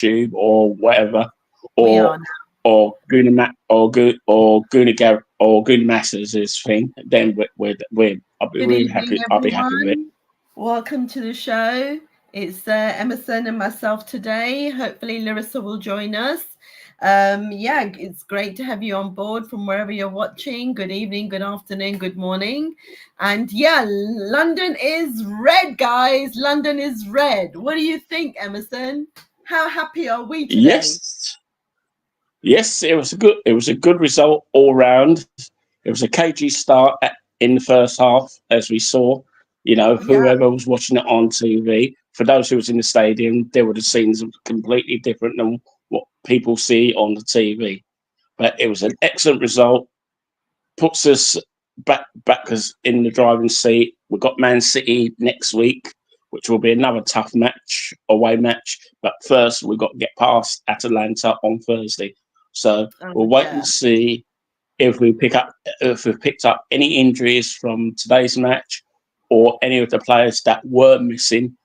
YouTube or whatever, We are or Guna Masters' thing, then I'll be Good really evening, happy. I'll be happy with it. everyone. Welcome to the show. It's Emerson and myself today. Hopefully, Larissa will join us. It's great to have you on board from wherever you're watching. Good evening, good afternoon, good morning. And yeah, London is red, guys. London is red. What do you think, Emerson? How happy are we today? Yes, it was a good result all round. It was a cagey start in the first half, as we saw. You know, whoever was watching it on TV, for those who was in the stadium, they would have seen something completely different than what people see on the TV. But it was an excellent result. Puts us back us in the driving seat. We've got Man City next week, which will be another tough away match. But first, we've got to get past Atalanta on Thursday. So we'll wait and see if we've picked up any injuries from today's match or any of the players that were missing.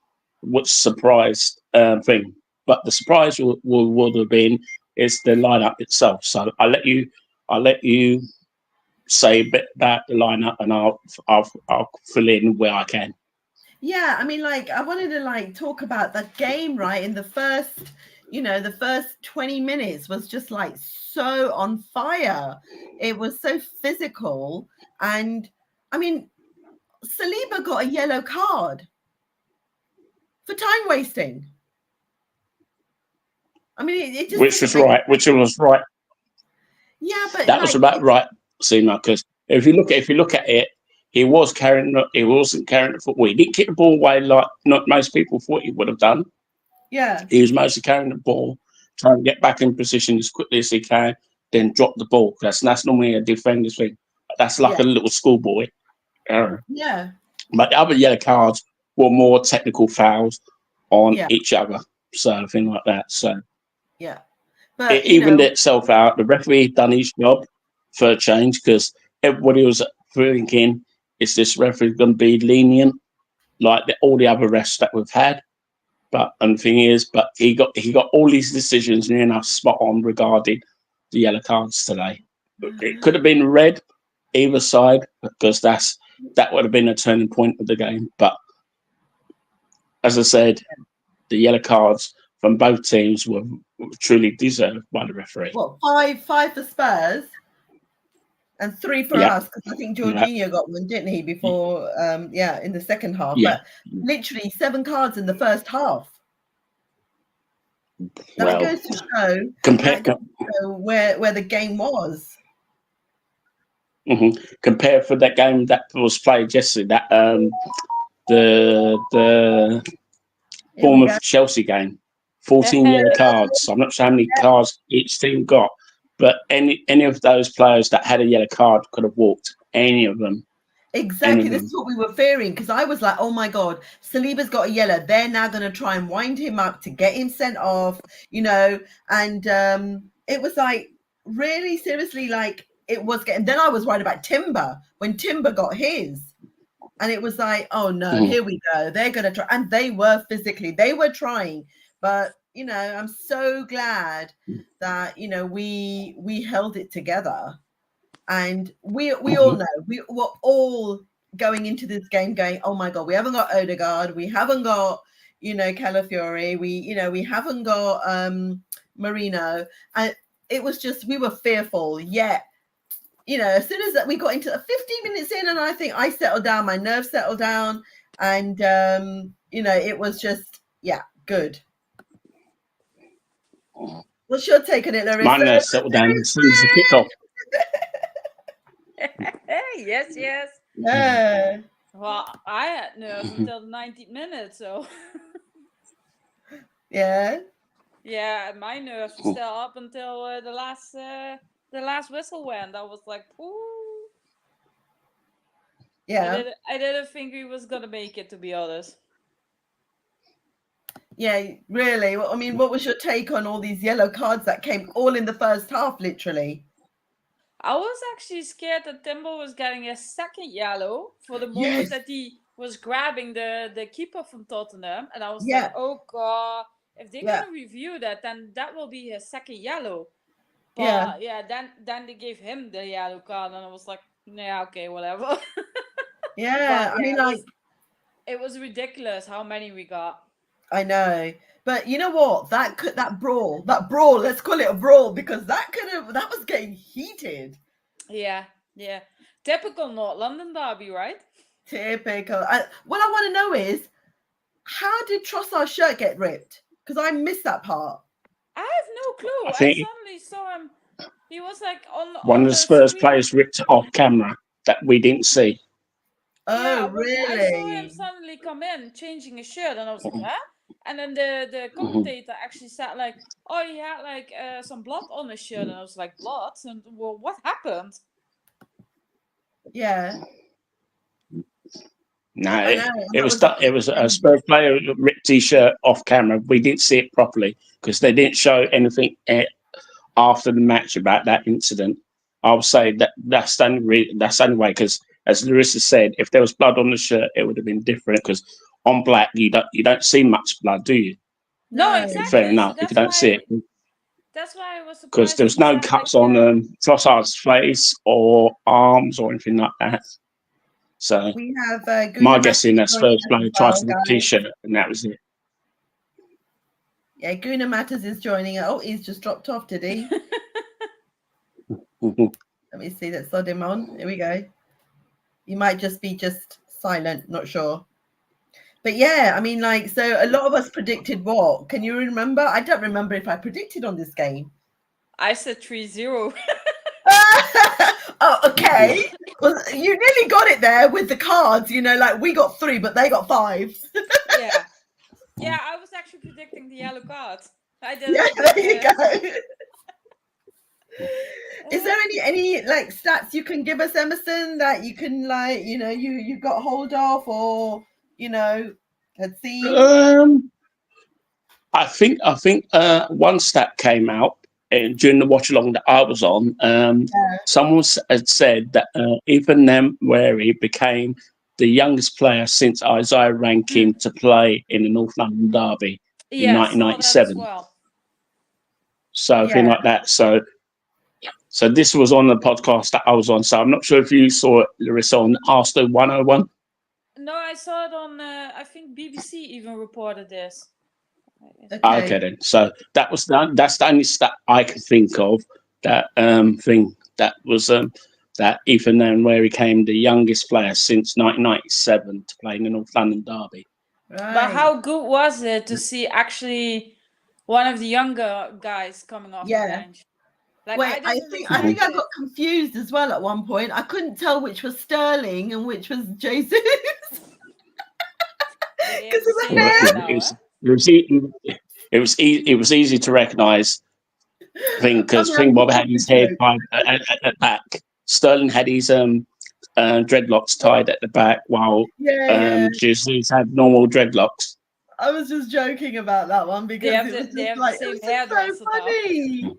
Which surprise thing, but the surprise would have been is the lineup itself. So I'll let you say a bit about the lineup, and I'll fill in where I can. Yeah, I mean, I wanted to talk about that game, right? In the first 20 minutes was just so on fire. It was so physical. And I mean, Saliba got a yellow card for time wasting. I mean, it just which was right. Yeah, but that was about right, Sina, because if you look at it, he wasn't carrying the football. He didn't kick the ball away like not most people thought he would have done. Yeah. He was mostly carrying the ball, trying to get back in position as quickly as he can, then drop the ball. That's normally a defender's thing. That's like a little schoolboy. Yeah. But the other yellow cards were more technical fouls on each other. So, thing like that. So, yeah. But it evened itself out. The referee done his job for a change because everybody was thinking, is this referee going to be lenient like all the other refs that we've had? But the thing is, he got all these decisions near enough spot on regarding the yellow cards today. It could have been red either side because that would have been a turning point of the game. But as I said, the yellow cards from both teams were truly deserved by the referee. Well, five for Spurs and 3 for us, because I think Jorginho got one, didn't he, before in the second half. But literally 7 cards in the first half. That goes to show where the game was. Mm-hmm. Compared for that game that was played yesterday, that the Bournemouth Chelsea game, 14 yellow cards. I'm not sure how many cards each team got, but any of those players that had a yellow card could have walked. Any of them. Exactly. This is what we were fearing, because I was like, oh my God, Saliba's got a yellow. They're now going to try and wind him up to get him sent off, and it was really seriously, it was getting. Then I was worried about Timber when Timber got his. And it was oh no, here we go. They're going to try. And they were trying. But, I'm so glad that, we held it together. And we all know, we were all going into this game going, oh my God, we haven't got Odegaard. We haven't got, Calafiori. We haven't got Marino. And it was just, we were fearful. Yet, as soon as we got into 15 minutes in, and I think I settled down, my nerves settled down. And, it was just, good. What's your take on it, Larissa? My nerves settled down as soon as the kickoff. Yes. Yeah. Well, I had nerves until the 90th minute, so. Yeah. Yeah, my nerves were still up until the last whistle went. I was like, ooh. Yeah. I didn't think we was gonna make it, to be honest. Yeah, really. I mean, what was your take on all these yellow cards that came all in the first half, literally? I was actually scared that Timber was getting a second yellow for the moment that he was grabbing the keeper from Tottenham. And I was like, oh God, if they're gonna review that, then that will be his second yellow. But then they gave him the yellow card, and I was like, yeah, okay, whatever. Yeah, I mean, like, it was ridiculous how many we got. I know, but you know what? That brawl, let's call it a brawl, because that was getting heated. Yeah. Typical North London derby, right? Typical. What I want to know is, how did Trossard's shirt get ripped? Because I missed that part. I have no clue. I suddenly saw him. He was like on one of the Spurs screen. players ripped it off camera that we didn't see. Oh, really? I saw him suddenly come in changing his shirt, and I was like, huh? And then the commentator actually said like, oh, he had like some blood on his shirt, and I was like, blood? And well, what happened? Yeah. No, it was a Spurs player who ripped his shirt off camera. We didn't see it properly because they didn't show anything after the match about that incident. I would say that's the only way, because as Larissa said, if there was blood on the shirt, it would have been different, because on black you don't see much blood, do you? No, exactly. Fair enough. If you don't see it, that's why I was surprised, because there was no cuts on Trossard's face or arms or anything like that. So we have my guessing that Spurs player tried to rip his shirt, and that was it. Yeah, Gunnar Matters is joining. Oh, he's just dropped off, did he? Let me see. Let's sod him on. Here we go. You might just be silent, not sure. But yeah, I mean, like, so a lot of us predicted what? Can you remember? I don't remember if I predicted on this game. I said 3-0. Oh, okay. Well, you nearly got it there with the cards, like we got 3, but they got 5. Yeah, I was actually predicting the yellow card. I did. Yeah, there you go. Is there any like stats you can give us, Emerson, that you can you got hold of, or had seen? I think one stat came out during the watch along that I was on. Someone had said that Ethan Namwari became the youngest player since Isaiah Rankin to play in the North London derby in 1997. Well. So thing like that. So this was on the podcast that I was on. So I'm not sure if you saw it, Larissa, on Arsenal 101. No, I saw it on. I think BBC even reported this. Okay then. So that's the only stat I could think of. That thing that was that Ethan Namwari became the youngest player since 1997 to play in the North London derby. Right. But how good was it to see actually one of the younger guys coming off the bench? Like, wait, I think I got confused as well at one point. I couldn't tell which was Sterling and which was Jesus. Because of the hair. It was easy to recognise. Because Bob had his hair tied at the back. Sterling had his dreadlocks tied at the back, while Jesus had normal dreadlocks. I was just joking about that one because it was so funny.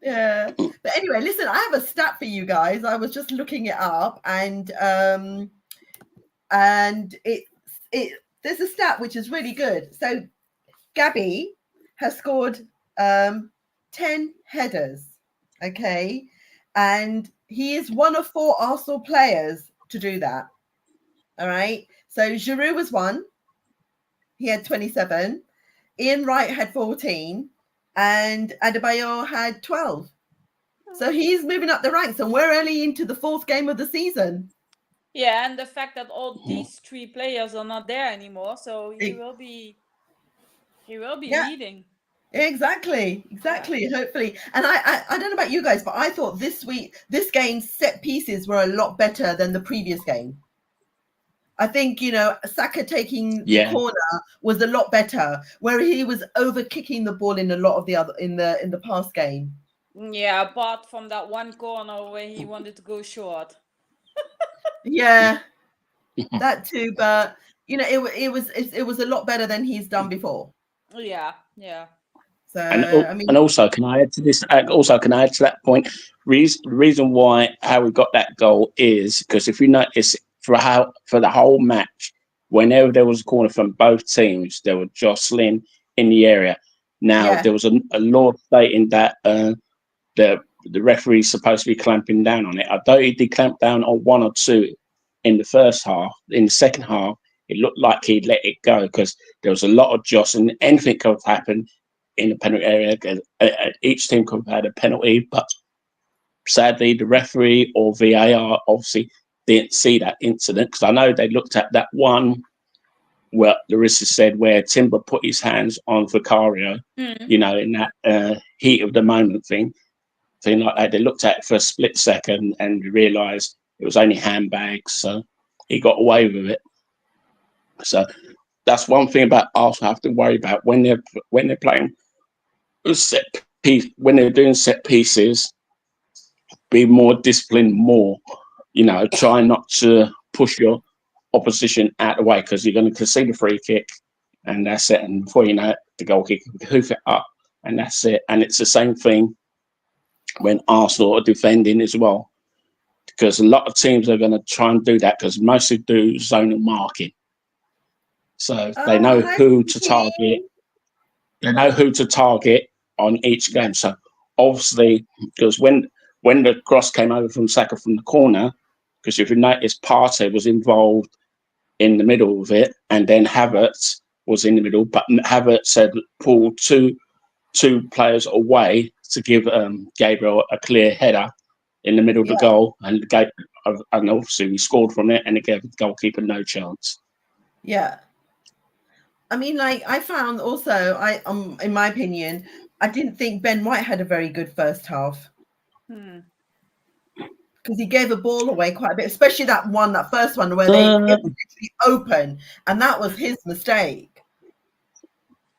Yeah, but anyway, listen, I have a stat for you guys. I was just looking it up, and there's a stat which is really good. So Gabby has scored 10 headers, okay, and he is one of 4 Arsenal players to do that. All right, so Giroud was 1. He had 27. Ian Wright had 14. And Adebayor had 12. So he's moving up the ranks, and we're only into the 4th game of the season. Yeah, and the fact that all these 3 players are not there anymore, so he will be leading. Exactly. Hopefully. And I don't know about you guys, but I thought this game's set pieces were a lot better than the previous game. I think, Saka taking the corner was a lot better, where he was over kicking the ball in a lot of the other in the past game. Yeah, apart from that one corner where he wanted to go short. Yeah, that too. But it was a lot better than he's done before. Yeah. So and also, can I add to this? Also, can I add to that point? Reason why how we got that goal is because if you notice. For the whole match, whenever there was a corner from both teams, they were jostling in the area. Now Yeah. there was a law stating that the referee's supposed to be clamping down on it. I thought he did clamp down on one or two in the first half. In the second half, it looked like he'd let it go because there was a lot of jostling. Anything could have happened in the penalty area. Each team could have had a penalty, but sadly, the referee or VAR obviously didn't see that incident because I know they looked at that one where Larissa said where Timber put his hands on Vicario, you know, in that heat of the moment thing like that. They looked at it for a split second and realised it was only handbags, so he got away with it. So that's one thing about Arsenal I have to worry about when they're playing set piece, when they're doing set pieces. Be more disciplined, more, you know, try not to push your opposition out of the way because you're going to concede a free kick and that's it. And before you know it, the goalkeeper can hoof it up and that's it. And it's the same thing when Arsenal are defending as well, because a lot of teams are going to try and do that because mostly do zonal marking. So they know who to target. They know who to target on each game. So obviously, because when the cross came over from Saka from the corner, because if you notice, Partey was involved in the middle of it, and then Havertz was in the middle, but Havertz had pulled two players away to give Gabriel a clear header in the middle of the goal, and obviously we scored from it, and it gave the goalkeeper no chance. Yeah. I mean, like, I found also, in my opinion, I didn't think Ben White had a very good first half. Because he gave a ball away quite a bit, especially that first one where it was literally open, and that was his mistake.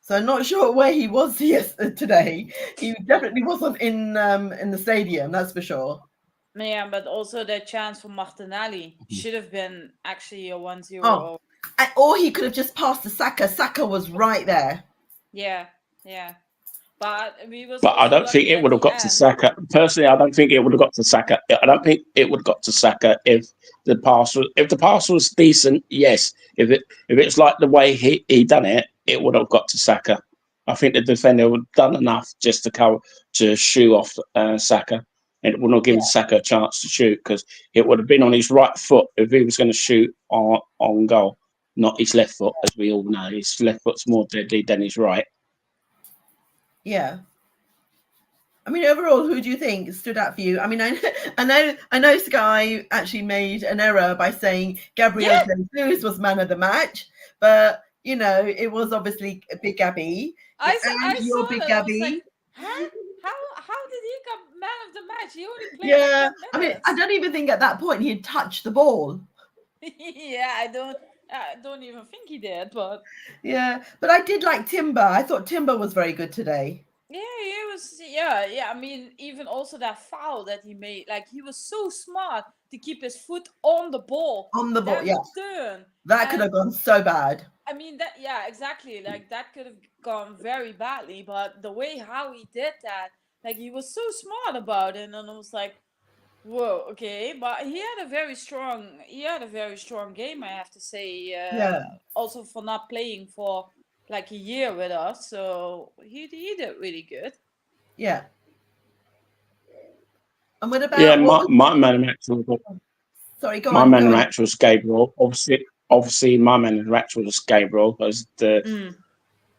So I'm not sure where he was today. He definitely wasn't in the stadium, that's for sure. Yeah, but also the chance for Martinelli should have been actually a 1-0. Oh. Or he could have just passed to Saka. Saka was right there. Yeah. But I don't think it would have got to Saka. Personally, I don't think it would have got to Saka. I don't think it would have got to Saka if the pass was decent. Yes, if it's like the way he done it, it would have got to Saka. I think the defender would have done enough just to shoo off Saka, and it would not give Saka a chance to shoot because it would have been on his right foot if he was going to shoot on goal, not his left foot, as we all know. His left foot's more deadly than his right. Yeah. I mean, overall, who do you think stood out for you? I mean, I know Sky actually made an error by saying Gabriel Jesus was man of the match, but you know, it was obviously Big Gabby. I saw Big that. Gabby. I was like, huh? How did he come man of the match? He only played like 10 minutes. I mean, I don't even think at that point he had touched the ball. Yeah, I don't even think he did, but yeah, but I did like Timber. I thought Timber was very good today. Yeah, he was. Yeah. I mean, even also that foul that he made, like he was so smart to keep his foot on the ball. Turn. That could have gone so bad. I mean, exactly. Like that could have gone very badly. But the way how he did that, like he was so smart about it, and I was like, whoa, okay. But he had a very strong game, I have to say. Also for not playing for like a year with us, so he did really good. Yeah. And what about my man of the match was sorry, go my on. Man of the match was Gabriel. Obviously, my man of the match was Gabriel because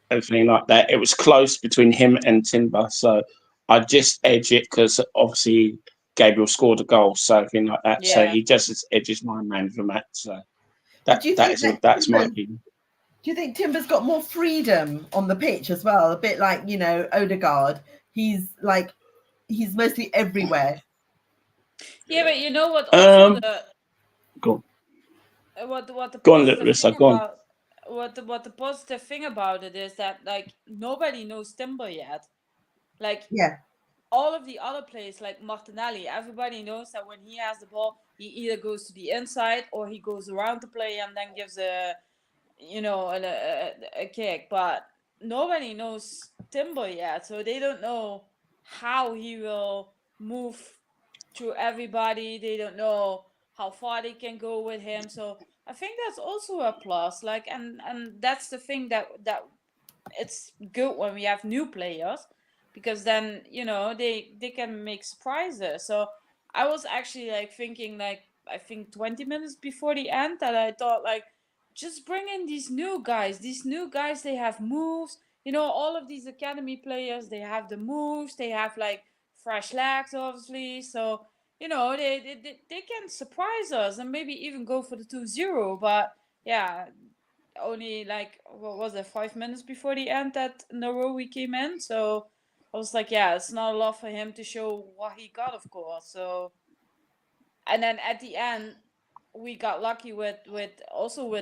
everything like that. It was close between him and Timber, so I just edge it because obviously Gabriel scored a goal, so everything like that. Yeah. So he just edges my man of the match. So that's my opinion. Do you think Timber's got more freedom on the pitch as well? A bit like, you know, Odegaard. He's mostly everywhere. Yeah, but you know what? Also go on. What the go on, Larissa, go on. What the positive thing about it is that like nobody knows Timber yet. Like all of the other players, like Martinelli, everybody knows that when he has the ball, he either goes to the inside or he goes around the play and then gives a kick. But nobody knows Timber yet, so they don't know how he will move through everybody. They don't know how far they can go with him. So I think that's also a plus. Like, and that's the thing that it's good when we have new players, because then, you know, they can make surprises. So I was actually like thinking, like, I think 20 minutes before the end, that I thought, like, just bring in these new guys. These new guys, they have moves. You know, all of these academy players, they have the moves. They have like fresh legs, obviously. So, you know, they can surprise us and maybe even go for the 2-0. But yeah, only like, what was it, 5 minutes before the end that Narowi came in. So I was like, yeah, it's not a lot for him to show what he got, of course. So, and then at the end, we got lucky with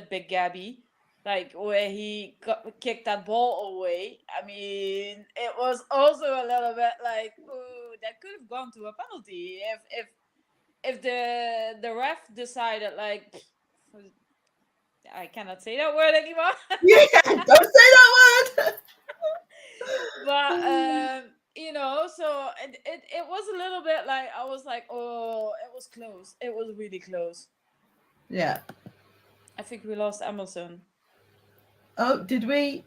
Big Gabby, like where he kicked that ball away. I mean, it was also a little bit like, ooh, that could have gone to a penalty if the ref decided, like, I cannot say that word anymore. Yeah, don't say that word. But you know, so it was a little bit like, I was like, oh, it was close. It was really close. Yeah. I think we lost Emerson. Oh, did we?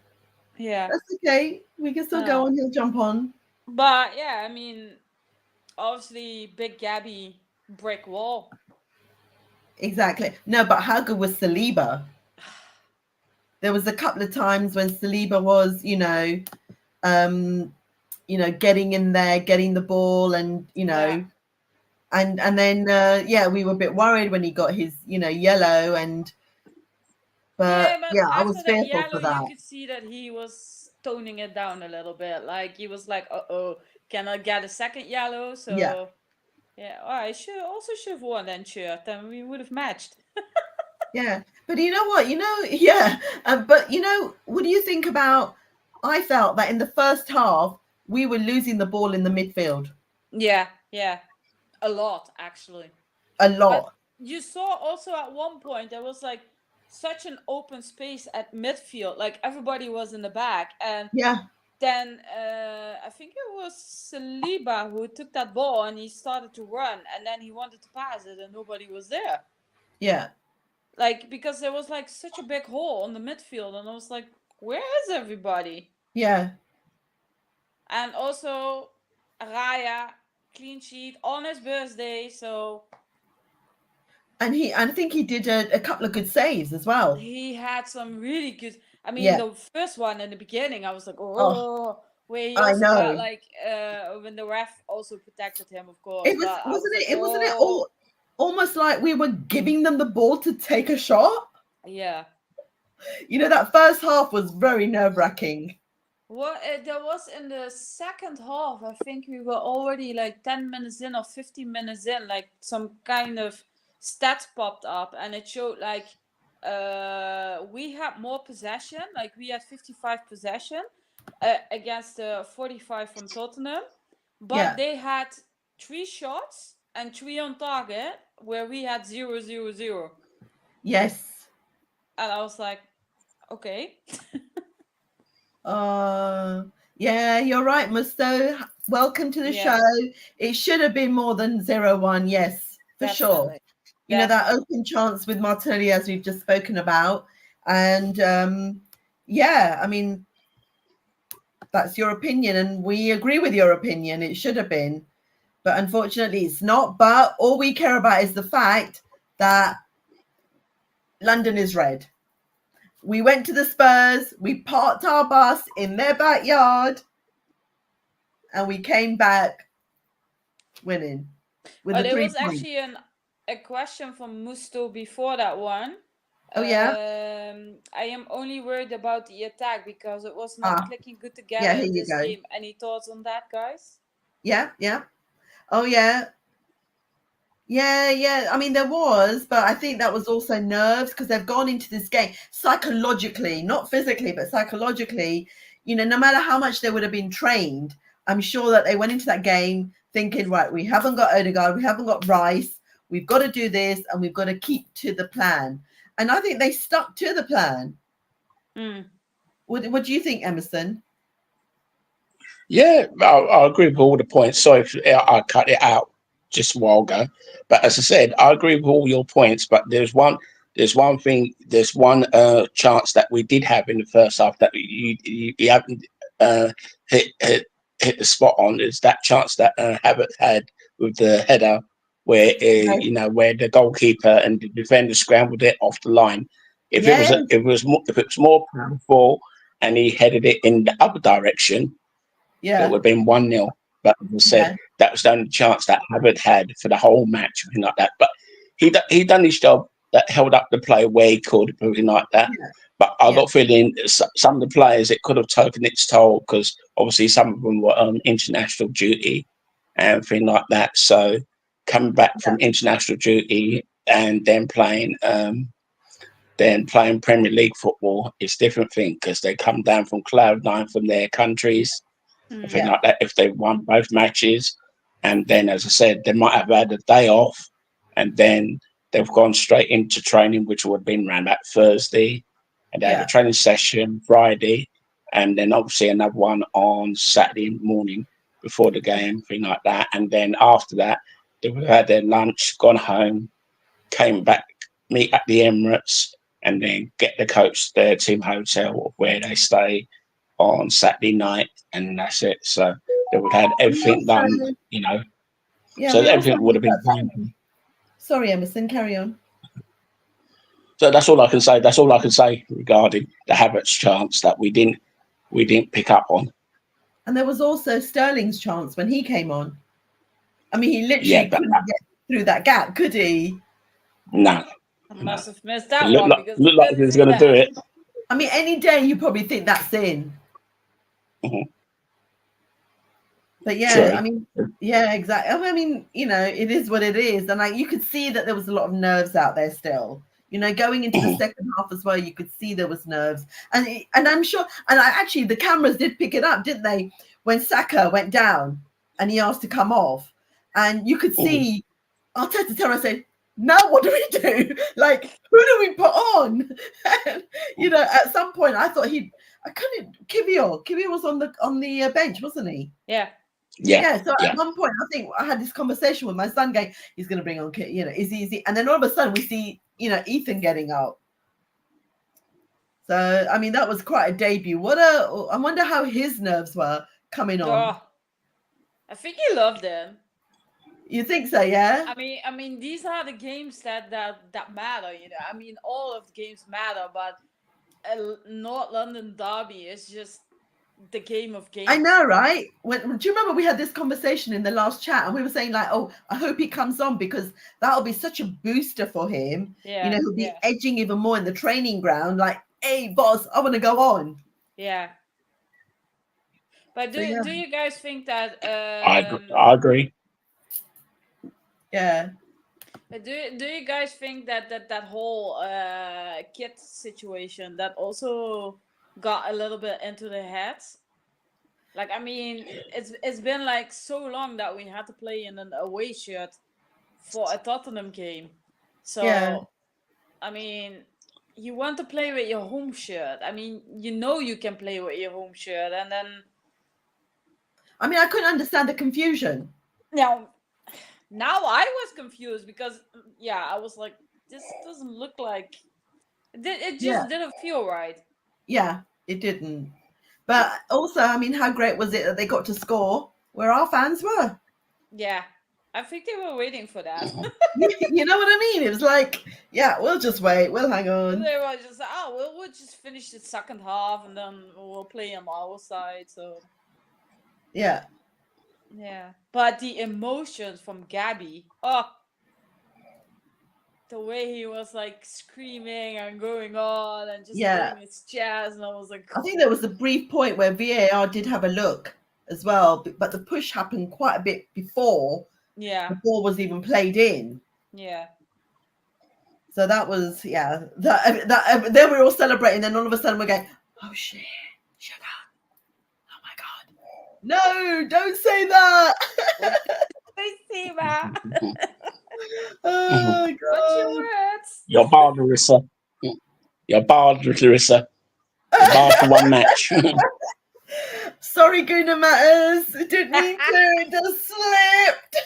Yeah. That's okay. We can still go on. He'll jump on. But yeah, I mean, obviously, Big Gabby, brick wall. Exactly. No, but how good was Saliba? There was a couple of times when Saliba was, getting in there, getting the ball, and and then we were a bit worried when he got his, yellow, but I was after that fearful yellow, for that. you could see that he was toning it down a little bit. Like, he was like, uh-oh, can I get a second yellow? So yeah, I should have worn that shirt, and we would have matched. Yeah, but you know what? But what do you think about? I felt that in the first half we were losing the ball in the midfield. Yeah, a lot, actually. A lot. But you saw also at one point there was like such an open space at midfield, like everybody was in the back, and then I think it was Saliba who took that ball and he started to run, and then he wanted to pass it and nobody was there. Yeah. Like, because there was like such a big hole on the midfield, and I was like, where is everybody? Yeah. And also Raya, clean sheet on his birthday, so. And I think he did a couple of good saves as well. He had some really good. I mean, the first one in the beginning, I was like, where he also got like when the ref also protected him, of course. Wasn't it almost like we were giving them the ball to take a shot? Yeah. That first half was very nerve-wracking. Well, there was in the second half, I think we were already like 10 minutes in or 15 minutes in, like some kind of stats popped up, and it showed like we had more possession, like we had 55 possession against 45 from Tottenham, but they had 3 shots and 3 on target, where we had 0-0-0. Yes. And I was like, okay. Yeah, you're right, Musto. Welcome to the show. It should have been more than 0-1. Yes, for sure. That open chance with Martinelli, as we've just spoken about. And I mean, that's your opinion, and we agree with your opinion. It should have been, but unfortunately it's not. But all we care about is the fact that London is red. We went to the Spurs, we parked our bus in their backyard, and we came back winning. There was actually a question from Musto before that one. Oh, yeah? I am only worried about the attack because it was not clicking good together in this game. Any thoughts on that, guys? Yeah. Oh, yeah. Yeah. I mean, there was, but I think that was also nerves, because they've gone into this game psychologically, not physically, but psychologically. No matter how much they would have been trained, I'm sure that they went into that game thinking, right, we haven't got Odegaard, we haven't got Rice, we've got to do this, and we've got to keep to the plan. And I think they stuck to the plan. What do you think, Emerson? Yeah, I agree with all the points. Sorry if I cut it out just a while ago. But as I said, I agree with all your points. But there's there's one thing. There's one chance that we did have in the first half that you haven't hit the spot on. Is that chance that Havertz had with the header, where where the goalkeeper and the defender scrambled it off the line. If it was more powerful and he headed it in the other direction, it would have been 1-0. But as I said, that was the only chance that Havertz had for the whole match, something like that. But he done his job, that held up the play where he could, something like that. Yeah. But I got a feeling some of the players, it could have taken its toll, because obviously some of them were on international duty and things like that. So coming back from international duty and then playing Premier League football is a different thing, because they come down from cloud nine from their countries, and things like that, if they won both matches. And then, as I said, they might have had a day off, and then they've gone straight into training, which would have been around that Thursday. And they had a training session Friday, and then obviously another one on Saturday morning before the game, thing like that. And then after that, they would have had their lunch, gone home, came back, meet at the Emirates, and then get the coach their team hotel where they stay on Saturday night, and that's it. So they would have had everything done, so everything would have been done. Sorry, Emerson, carry on. So that's all I can say. That's all I can say regarding the Havertz chance that we didn't pick up on. And there was also Sterling's chance when he came on. I mean, he literally couldn't get through that gap, could he? No. I must have missed that one. Because looked like he was going to do it. I mean, any day you probably think that's in. Mm-hmm. But I mean, exactly. I mean, it is what it is. And you could see that there was a lot of nerves out there still. Going into the second half as well, you could see there was nerves. And I'm sure, and actually the cameras did pick it up, didn't they? When Saka went down and he asked to come off. And you could see Arteta turn and say, now what do we do? Like, who do we put on? And, at some point I thought Kiwior was on the bench, wasn't he? Yeah. So at one point, I think I had this conversation with my son going, he's going to bring on, is he? And then all of a sudden we see, Ethan getting out. So, I mean, that was quite a debut. I wonder how his nerves were coming on. I think he loved it. You think so, yeah? I mean, these are the games that matter, I mean, all of the games matter, but North London derby is just the game of games. I know, right? Do you remember we had this conversation in the last chat, and we were saying like, oh, I hope he comes on, because that'll be such a booster for him. Yeah, he'll be edging even more in the training ground. Like, hey, boss, I want to go on. Yeah. But do you guys think that? I agree. Yeah. Do you guys think that whole kit situation that also got a little bit into their heads? Like, I mean, it's been like so long that we had to play in an away shirt for a Tottenham game. So, I mean, you want to play with your home shirt. I mean, you can play with your home shirt, and then. I mean, I couldn't understand the confusion. Now I was confused because, I was like, this doesn't look like... It just didn't feel right. Yeah, it didn't. But also, I mean, how great was it that they got to score where our fans were? Yeah, I think they were waiting for that. You know what I mean? It was like, we'll just wait. We'll hang on. They were just, we'll just finish the second half and then we'll play on our side. So... Yeah. Yeah, but the emotions from Gabby, the way he was like screaming and going on and just doing his chest, and I was like, I think there was a brief point where VAR did have a look as well, but the push happened quite a bit before the ball was even played in. Yeah. So that was that then we're all celebrating, then all of a sudden we're going, oh shit, shut up. No, don't say that. Don't say that. Oh, God. What's your words? You're barred, Larissa. You're barred, Larissa. You're barred for one match. Sorry, Guna Matters. Didn't mean to. It just slipped.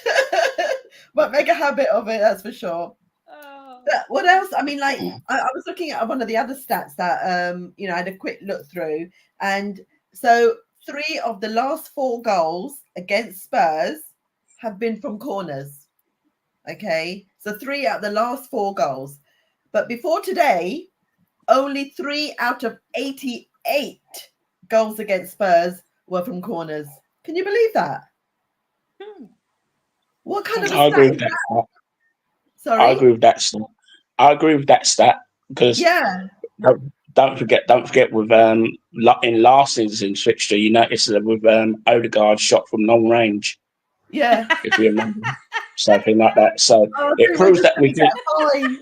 But make a habit of it, that's for sure. Oh. But what else? I mean, like I was looking at one of the other stats that I had a quick look through, and so 3 of the last 4 goals against Spurs have been from corners. Okay, so 3 out of the last 4 goals, but before today, only 3 out of 88 goals against Spurs were from corners. Can you believe that? What kind of a I agree stat with is that. that? Sorry? I agree with that stat. I agree with that stat because Yeah. don't forget with in last season's fixture, you notice that with Odegaard shot from long range. Yeah. If you remember something like that, so it we're proves just that we gonna did. get fined.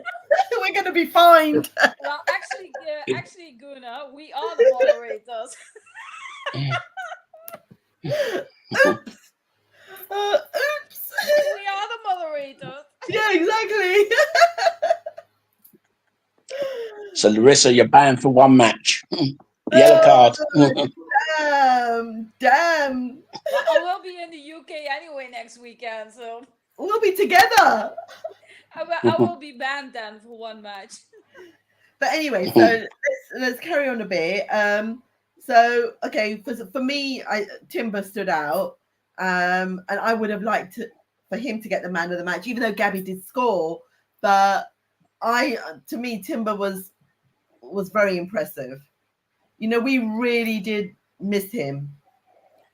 We're going to be fined. Well, actually, Guna, we are the moderators. Oops. We are the moderators. Yeah, exactly. So Larissa, you're banned for 1 match. Yellow card. Damn. Well, I will be in the UK anyway next weekend, so We'll be together. I will be banned then for 1 match. But anyway, so let's carry on a bit. So okay, for me, Timber stood out, and I would have liked for him to get the man of the match, even though Gabby did score. But to me, Timber was very impressive. We really did miss him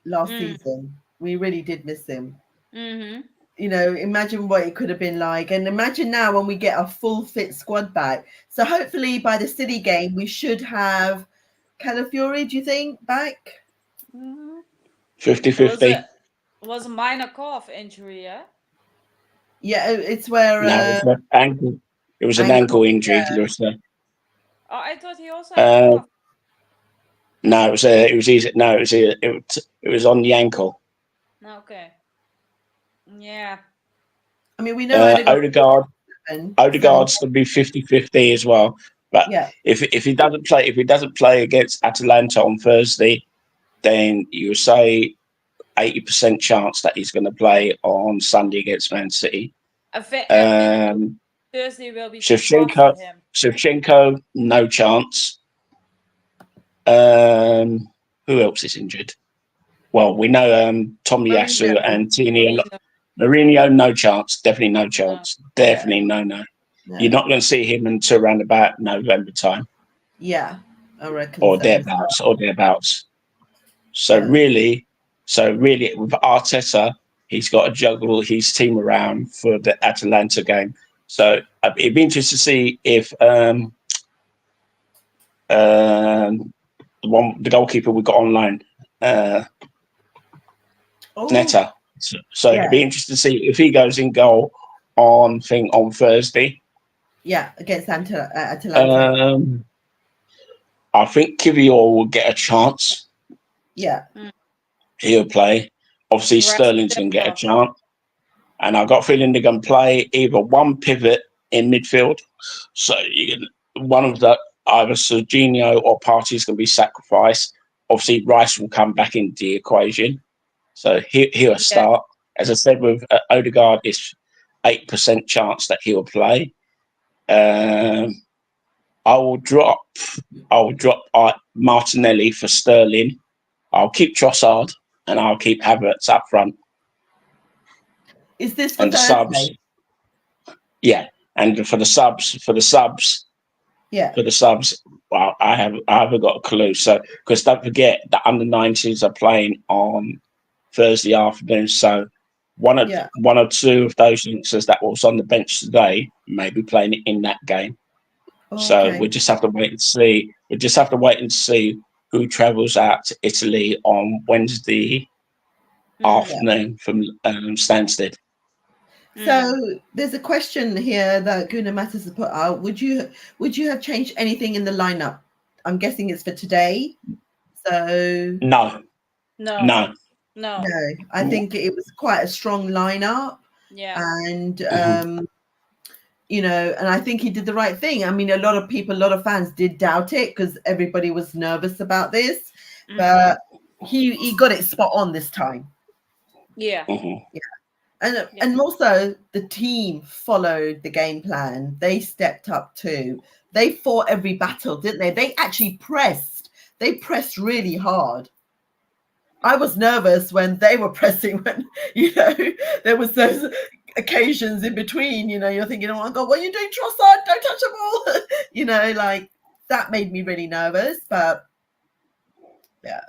last season. We really did miss him. Mm-hmm. Imagine what it could have been like, and imagine now when we get a full fit squad back. So hopefully by the City game we should have Calafiori, do you think, back? 50-50. It was a minor calf injury, yeah? Yeah, it's where No, it was an ankle. It was an ankle injury, Larissa. Oh, I thought he also had a calf. No, it was on the ankle. Okay. Yeah. I mean, we know Odegaard's going to be 50-50 as well. But if he doesn't play against Atalanta on Thursday, then you say 80% chance that he's going to play on Sunday against Man City. Thursday will be Shevchenko, no chance. Who else is injured? Well, we know Tomiyasu and Tini. Mourinho, no chance. Definitely no chance. No. Definitely no. You're not going to see him until around about November time. Yeah, I reckon. Or thereabouts. So really, with Arteta, he's got to juggle his team around for the Atalanta game. So it'd be interesting to see if the goalkeeper we got on loan, Netta. So it'd be interesting to see if he goes in goal on Thursday. Yeah, against Atalanta. I think Kivior will get a chance. Yeah. He'll play. Obviously, Sterling's going to get a chance. And I've got a feeling they're going to play either one pivot in midfield. So one of the either Serginho or Partey is going to be sacrificed. Obviously, Rice will come back into the equation. So he'll start. As I said, with Odegaard, it's 8% chance that he'll play. I will drop Martinelli for Sterling. I'll keep Trossard and I'll keep Havertz up front. Is this for the subs? Yeah, and for the subs. Yeah. For the subs, well, I haven't got a clue. So because don't forget the under-19s are playing on Thursday afternoon. So one or two of those youngsters that was on the bench today may be playing in that game. Okay. So we just have to wait and see. We just have to wait and see who travels out to Italy on Wednesday afternoon from Stansted. So there's a question here that Gunnar Matters has put out. Would you have changed anything in the lineup? I'm guessing it's for today. So No. I think it was quite a strong lineup. Yeah. And and I think he did the right thing. I mean, a lot of fans did doubt it because everybody was nervous about this, but he got it spot on this time. Yeah. Yeah. And also the team followed the game plan. They stepped up too. They fought every battle, didn't they? They actually pressed. They pressed really hard. I was nervous when they were pressing, when, there was those occasions in between, you're thinking, oh my God, what are you doing, Trossard? Don't touch the ball. Like that made me really nervous, but yeah.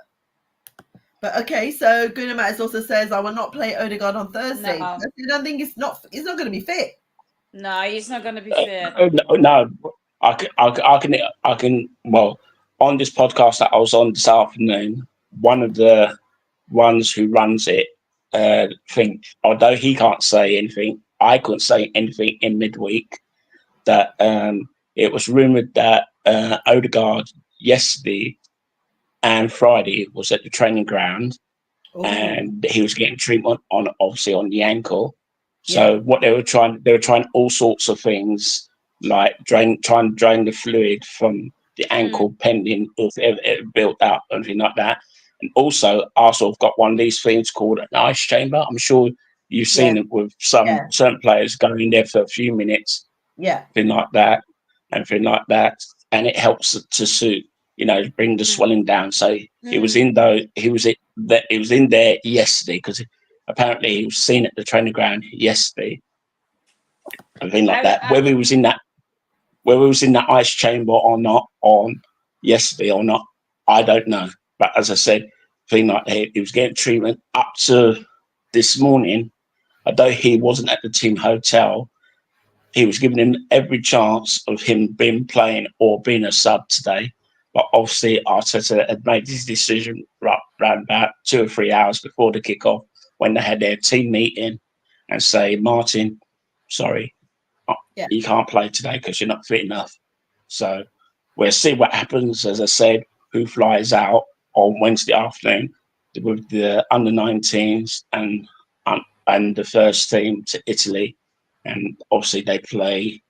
But okay, so Gunnar also says, I will not play Odegaard on Thursday. No. I don't think he's not going to be fit. No, he's not going to be fit. No, I can. Well, on this podcast that I was on this afternoon, one of the ones who runs it, think, although he can't say anything, I couldn't say anything in midweek. That it was rumored that Odegaard yesterday and Friday was at the training ground. Ooh. And he was getting treatment on the ankle. So what they were trying all sorts of things, like trying to drain the fluid from the ankle pending if it built up and everything like that. And also Arsenal have got one of these things called an ice chamber. I'm sure you've seen it with some certain players going in there for a few minutes. Thing like that. And it helps to suit, bring the swelling down. So he was in there yesterday, because apparently he was seen at the training ground yesterday. And thing like that. Whether he was in that ice chamber or not on yesterday or not, I don't know. But as I said, thing like that, he was getting treatment up to this morning. Although he wasn't at the team hotel, he was giving him every chance of him being playing or being a sub today. But obviously, Arteta had made his decision around about 2 or 3 hours before the kickoff, when they had their team meeting, and say, Martin, sorry, you can't play today because you're not fit enough. So we'll see what happens. As I said, who flies out on Wednesday afternoon with the under-19s and the first team to Italy. And obviously they play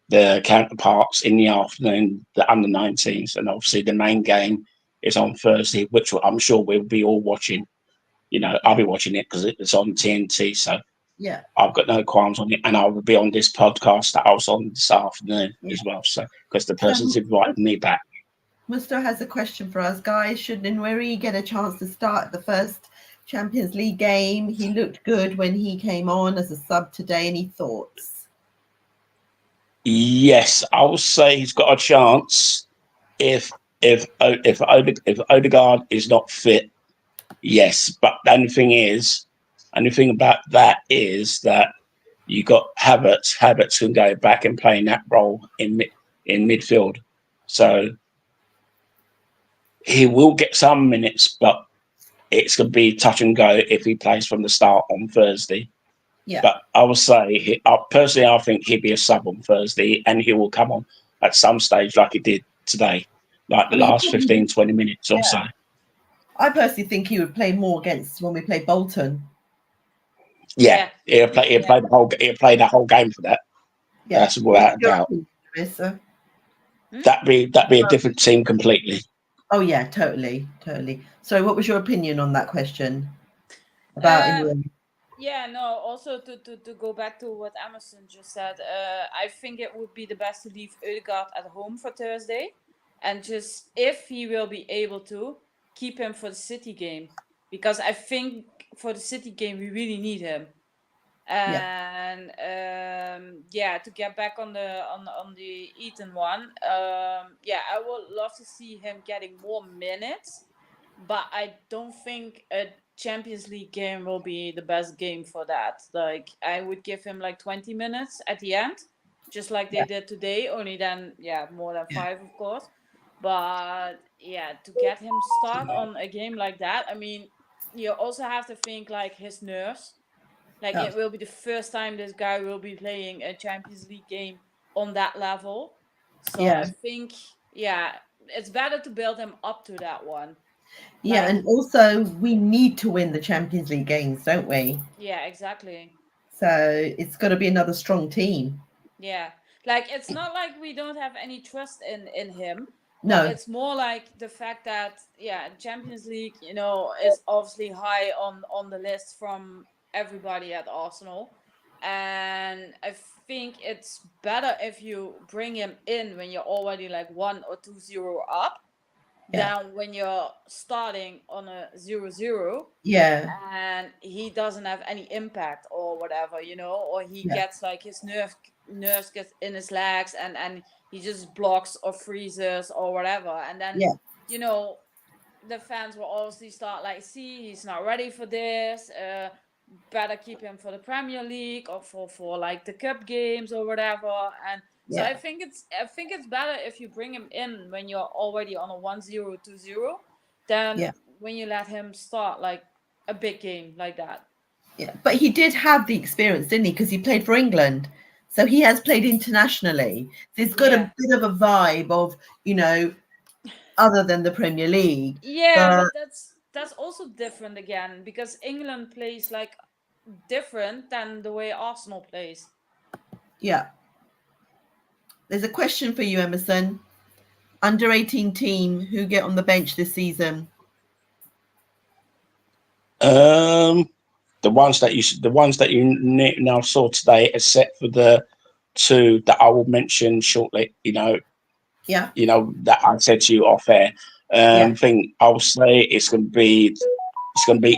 the counterparts in the afternoon, the under-19s, and obviously the main game is on Thursday, which I'm sure we'll be all watching. I'll be watching it because it's on TNT, so I've got no qualms on it, and I will be on this podcast that I was on this afternoon as well. So because the person's invited me back. Musto has a question for us, guys. Should Nweri get a chance to start the first Champions League game? He looked good when he came on as a sub today. Any thoughts? Yes, I will say he's got a chance if Odegaard is not fit. Yes, but the only thing about that is that you got Havertz. Havertz can go back and play in that role in midfield, so he will get some minutes, but it's going to be touch and go if he plays from the start on Thursday. Yeah. But I will say, personally, I think he'll be a sub on Thursday, and he will come on at some stage like he did today, like the last 15, 20 minutes or so. I personally think he would play more against when we play Bolton. Yeah. He'll play the whole game for that. Yeah. That's without a doubt. That'd be a different team completely. Oh yeah, totally. So what was your opinion on that question about also to go back to what Emerson just said, I think it would be the best to leave Odegaard at home for Thursday, and just, if he will be able to, keep him for the City game, because I think for the City game we really need him. And to get back on the Eton one, I would love to see him getting more minutes, but I don't think a Champions League game will be the best game for that. Like, I would give him like 20 minutes at the end, just like they did today, only then more than 5, of course. But to get him start on a game like that, I mean, you also have to think like his nerves. Like, it will be the first time this guy will be playing a Champions League game on that level. So I think, it's better to build him up to that one. Yeah, and also we need to win the Champions League games, don't we? Yeah, exactly. So it's got to be another strong team. Yeah, like, it's not like we don't have any trust in him. No, it's more like the fact that Champions League, is obviously high on the list from everybody at Arsenal. And I think it's better if you bring him in when you're already like 1 or 2-0 up than when you're starting on a 0-0. Yeah. And he doesn't have any impact or whatever, or he gets like his nerves gets in his legs and he just blocks or freezes or whatever. And then, the fans will obviously start like, see, he's not ready for this. Better keep him for the Premier League or for like the cup games or whatever. And so I think it's better if you bring him in when you're already on a 1-0, 2-0 than when you let him start like a big game like that. Yeah, but he did have the experience, didn't he? Because he played for England. So he has played internationally. So he's got a bit of a vibe of, other than the Premier League. Yeah, but that's also different again, because England plays like different than the way Arsenal plays. Yeah. There's a question for you, Emerson. Under 18 team, who get on the bench this season? The ones that you now saw today, except for the two that I will mention shortly. That I said to you off air. I think I'll say it's going to be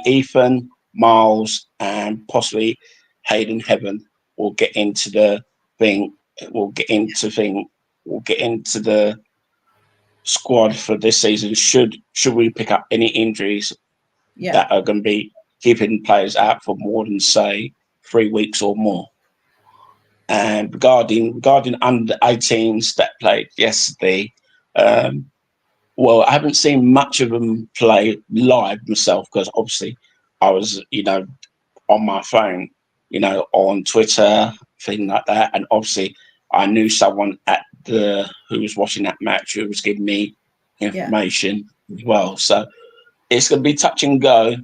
Ethan, Miles, and possibly Hayden Heaven will get into the thing. We'll get into the squad for this season. Should we pick up any injuries that are going to be keeping players out for more than, say, 3 weeks or more. And regarding under 18s that played yesterday, well, I haven't seen much of them play live myself because obviously I was, on my phone, on Twitter, thing like that, and obviously I knew someone who was watching that match who was giving me information as well. So it's going to be touch and go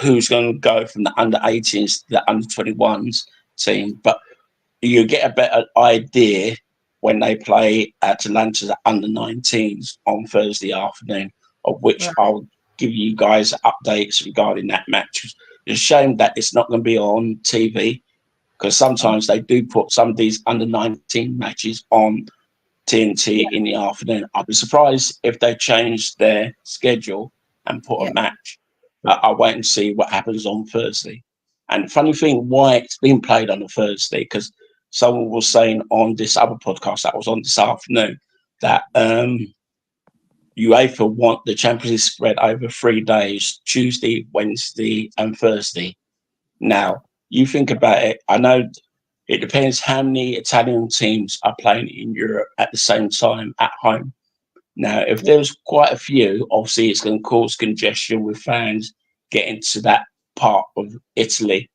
who's going to go from the under 18s to the under 21s team, but you get a better idea when they play Atalanta's under 19s on Thursday afternoon, of which I'll give you guys updates regarding that match. It's a shame that it's not going to be on TV, because sometimes they do put some of these under 19 matches on TNT in the afternoon. I'd be surprised if they changed their schedule and put a match. But I'll wait and see what happens on Thursday. And the funny thing, why it's been played on a Thursday, because someone was saying on this other podcast that was on this afternoon that UEFA want the Champions League spread over 3 days, Tuesday, Wednesday, and Thursday. Now, you think about it, I know it depends how many Italian teams are playing in Europe at the same time at home. Now, if there's quite a few, obviously it's going to cause congestion with fans getting to that part of Italy,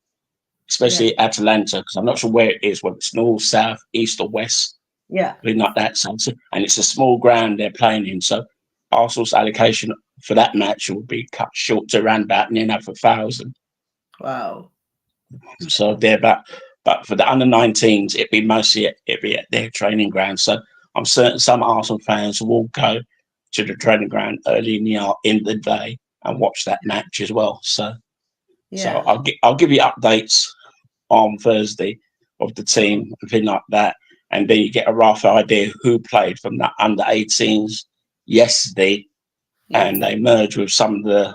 especially Atalanta, because I'm not sure where it is, whether it's north, south, east, or west. Yeah. Something like that. And it's a small ground they're playing in. So Arsenal's allocation for that match will be cut short to around about near enough 1,000. Wow. So they're about, but for the under 19s, it'd be at their training ground. So I'm certain some Arsenal fans will go to the training ground early in the day and watch that match as well. So I'll give you updates on Thursday of the team and things like that, and then you get a rough idea who played from the under 18s yesterday, and they merge with some of the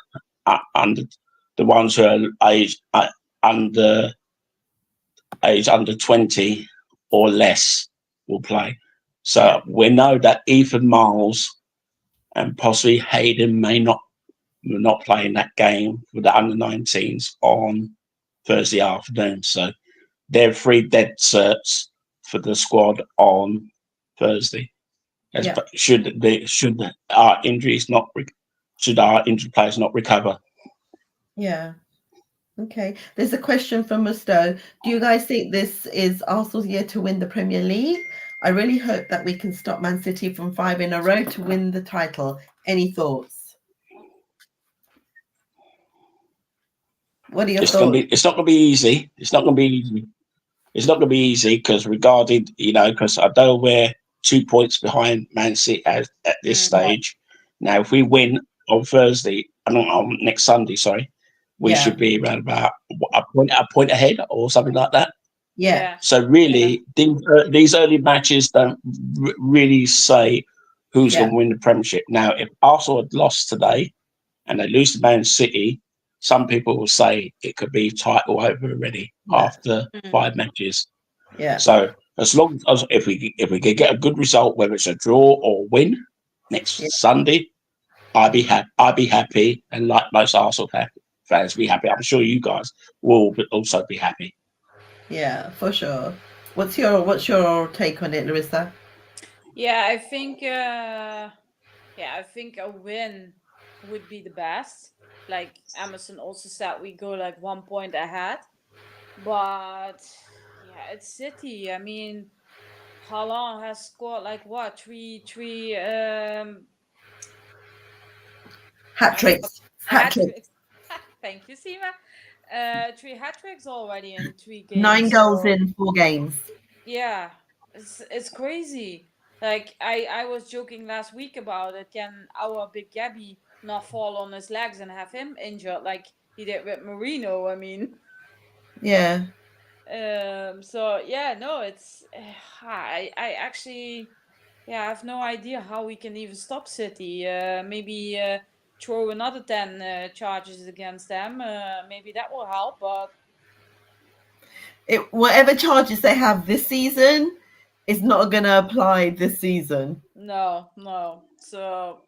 the ones who are aged under 20 or less will play. So we know that Ethan Miles and possibly Hayden will not play in that game with the under 19s on Thursday afternoon. So they're 3 dead certs for the squad on Thursday. Should our injured players not recover? Yeah. Okay. There's a question from Musto. Do you guys think this is Arsenal's year to win the Premier League? I really hope that we can stop Man City from 5 in a row to win the title. Any thoughts? What are your thoughts? It's not going to be easy. It's not going to be easy because because I know we're 2 points behind Man City at this stage. Now, if we win on Thursday, next Sunday, we should be around about a point ahead or something like that. Yeah. So really, these early matches don't really say who's going to win the Premiership. Now, if Arsenal had lost today and they lose to Man City, some people will say it could be title over already after 5 matches. Yeah. So as long as if we could get a good result, whether it's a draw or win next Sunday, I'd be happy, and like most Arsenal fans, be happy. I'm sure you guys will also be happy. Yeah, for sure. What's your take on it, Larissa? Yeah, I think I think a win would be the best. Like Emerson also said, we go like 1 point ahead. But yeah, it's City. I mean, Haaland has scored like what? Three Hat tricks. Thank you, Sima. 3 hat tricks already in 3 games. 9 goals in 4 games. Yeah, it's crazy. Like I was joking last week about it. Can our big Gabby not fall on his legs and have him injured like he did with Marino? I mean, Yeah. So yeah, no, it's I actually I have no idea how we can even stop City. Maybe throw another 10 charges against them. Maybe that will help. But whatever charges they have this season is not going to apply this season. no. So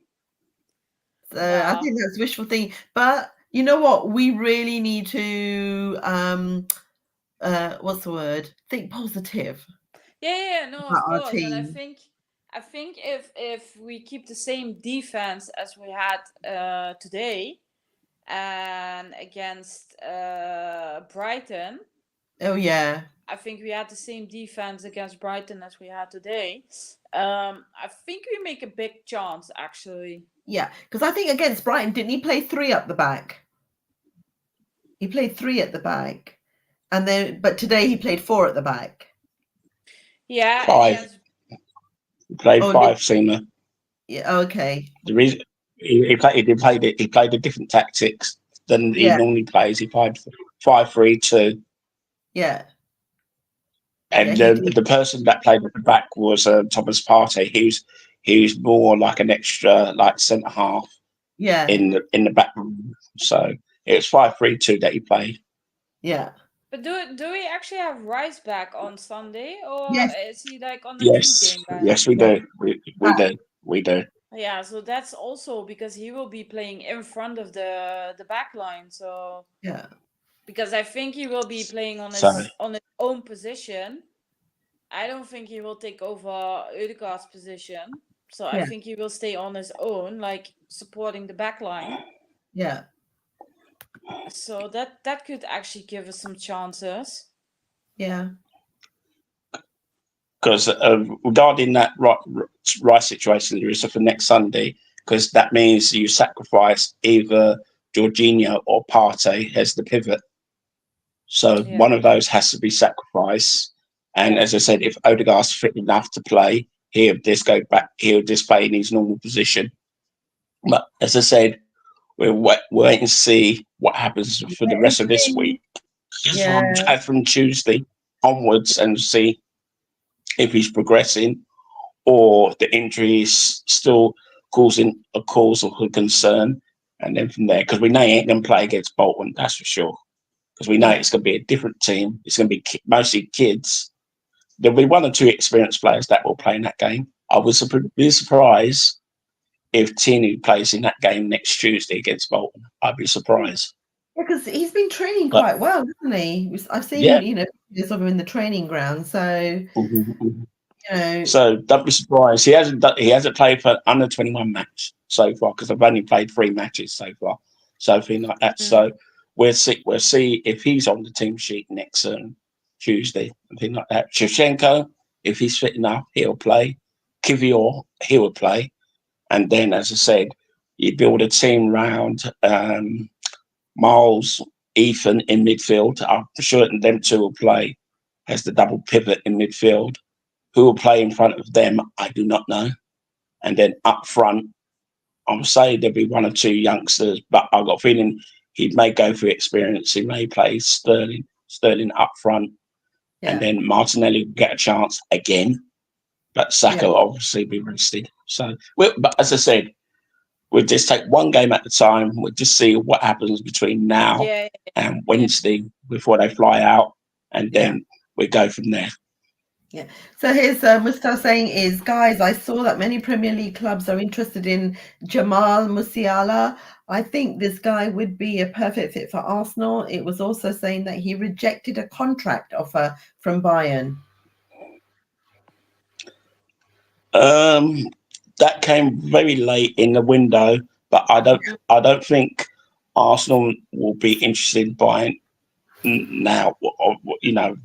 I think that's wishful thinking. But you know what? We really need to what's the word? Think positive. Yeah, no, of About our course. And team. I think if we keep the same defense as we had today and against Brighton. Oh yeah. I think we had the same defense against Brighton as we had today. I think we make a big chance, actually. Yeah, because I think against Brighton, didn't he play 3 up the back? He played 3 at the back, but today he played 4 at the back. Yeah, 5. He played 5, Seema. Yeah. Okay. The reason he played a different tactics than he normally plays. He played 5-3-2. Yeah. And the person that played at the back was Thomas Partey. He was more like an extra, like centre half. Yeah. In the back room. So it was 5-3-2 that he played. Yeah. But do we actually have Rice back on Sunday, or is he like on the game back? Yes, we do. We do. Yeah, so that's also because he will be playing in front of the back line. So yeah. Because I think he will be playing on his own position. I don't think he will take over Odegaard's position. So I think he will stay on his own, like supporting the back line. Yeah. So that could actually give us some chances. Yeah. Because regarding that Rice situation, there is for next Sunday, because that means you sacrifice either Jorginho or Partey as the pivot. So one of those has to be sacrificed. And as I said, if Odegaard's fit enough to play, he'll just go back. He'll just play in his normal position. But as I said, we'll wait and see what happens for the rest of this week. From Tuesday onwards, and see if he's progressing or the injury is still causing a cause of concern. And then from there, because we know he ain't going to play against Bolton, that's for sure. Because we know it's going to be a different team. It's going to be mostly kids. There'll be 1 or 2 experienced players that will play in that game. I would be surprised if Tierney plays in that game next Tuesday against Bolton. I'd be surprised. Because he's been training quite well, hasn't he? I've seen videos of him in the training ground. So so don't be surprised. He hasn't played for under 21 match so far, because I've only played 3 matches so far. So thing like that. So we'll see if he's on the team sheet next Tuesday and things like that. Shevchenko, if he's fit enough, he'll play. Kivior, he will play. And then, as I said, you build a team round Miles, Ethan in midfield. I'm sure them 2 will play as the double pivot in midfield. Who will play in front of them, I do not know. And then up front, I'm saying there'll be 1 or 2 youngsters, but I've got a feeling he may go for experience. He may play Sterling up front, and then Martinelli will get a chance again. But Saka will obviously be rested. So, but as I said, we'll just take one game at a time. We'll just see what happens between now and Wednesday before they fly out, and then we go from there. Yeah. So here's Mustafa saying is, guys, I saw that many Premier League clubs are interested in Jamal Musiala. I think this guy would be a perfect fit for Arsenal. It was also saying that he rejected a contract offer from Bayern. That came very late in the window, but I don't think Arsenal will be interested in buying now. You know,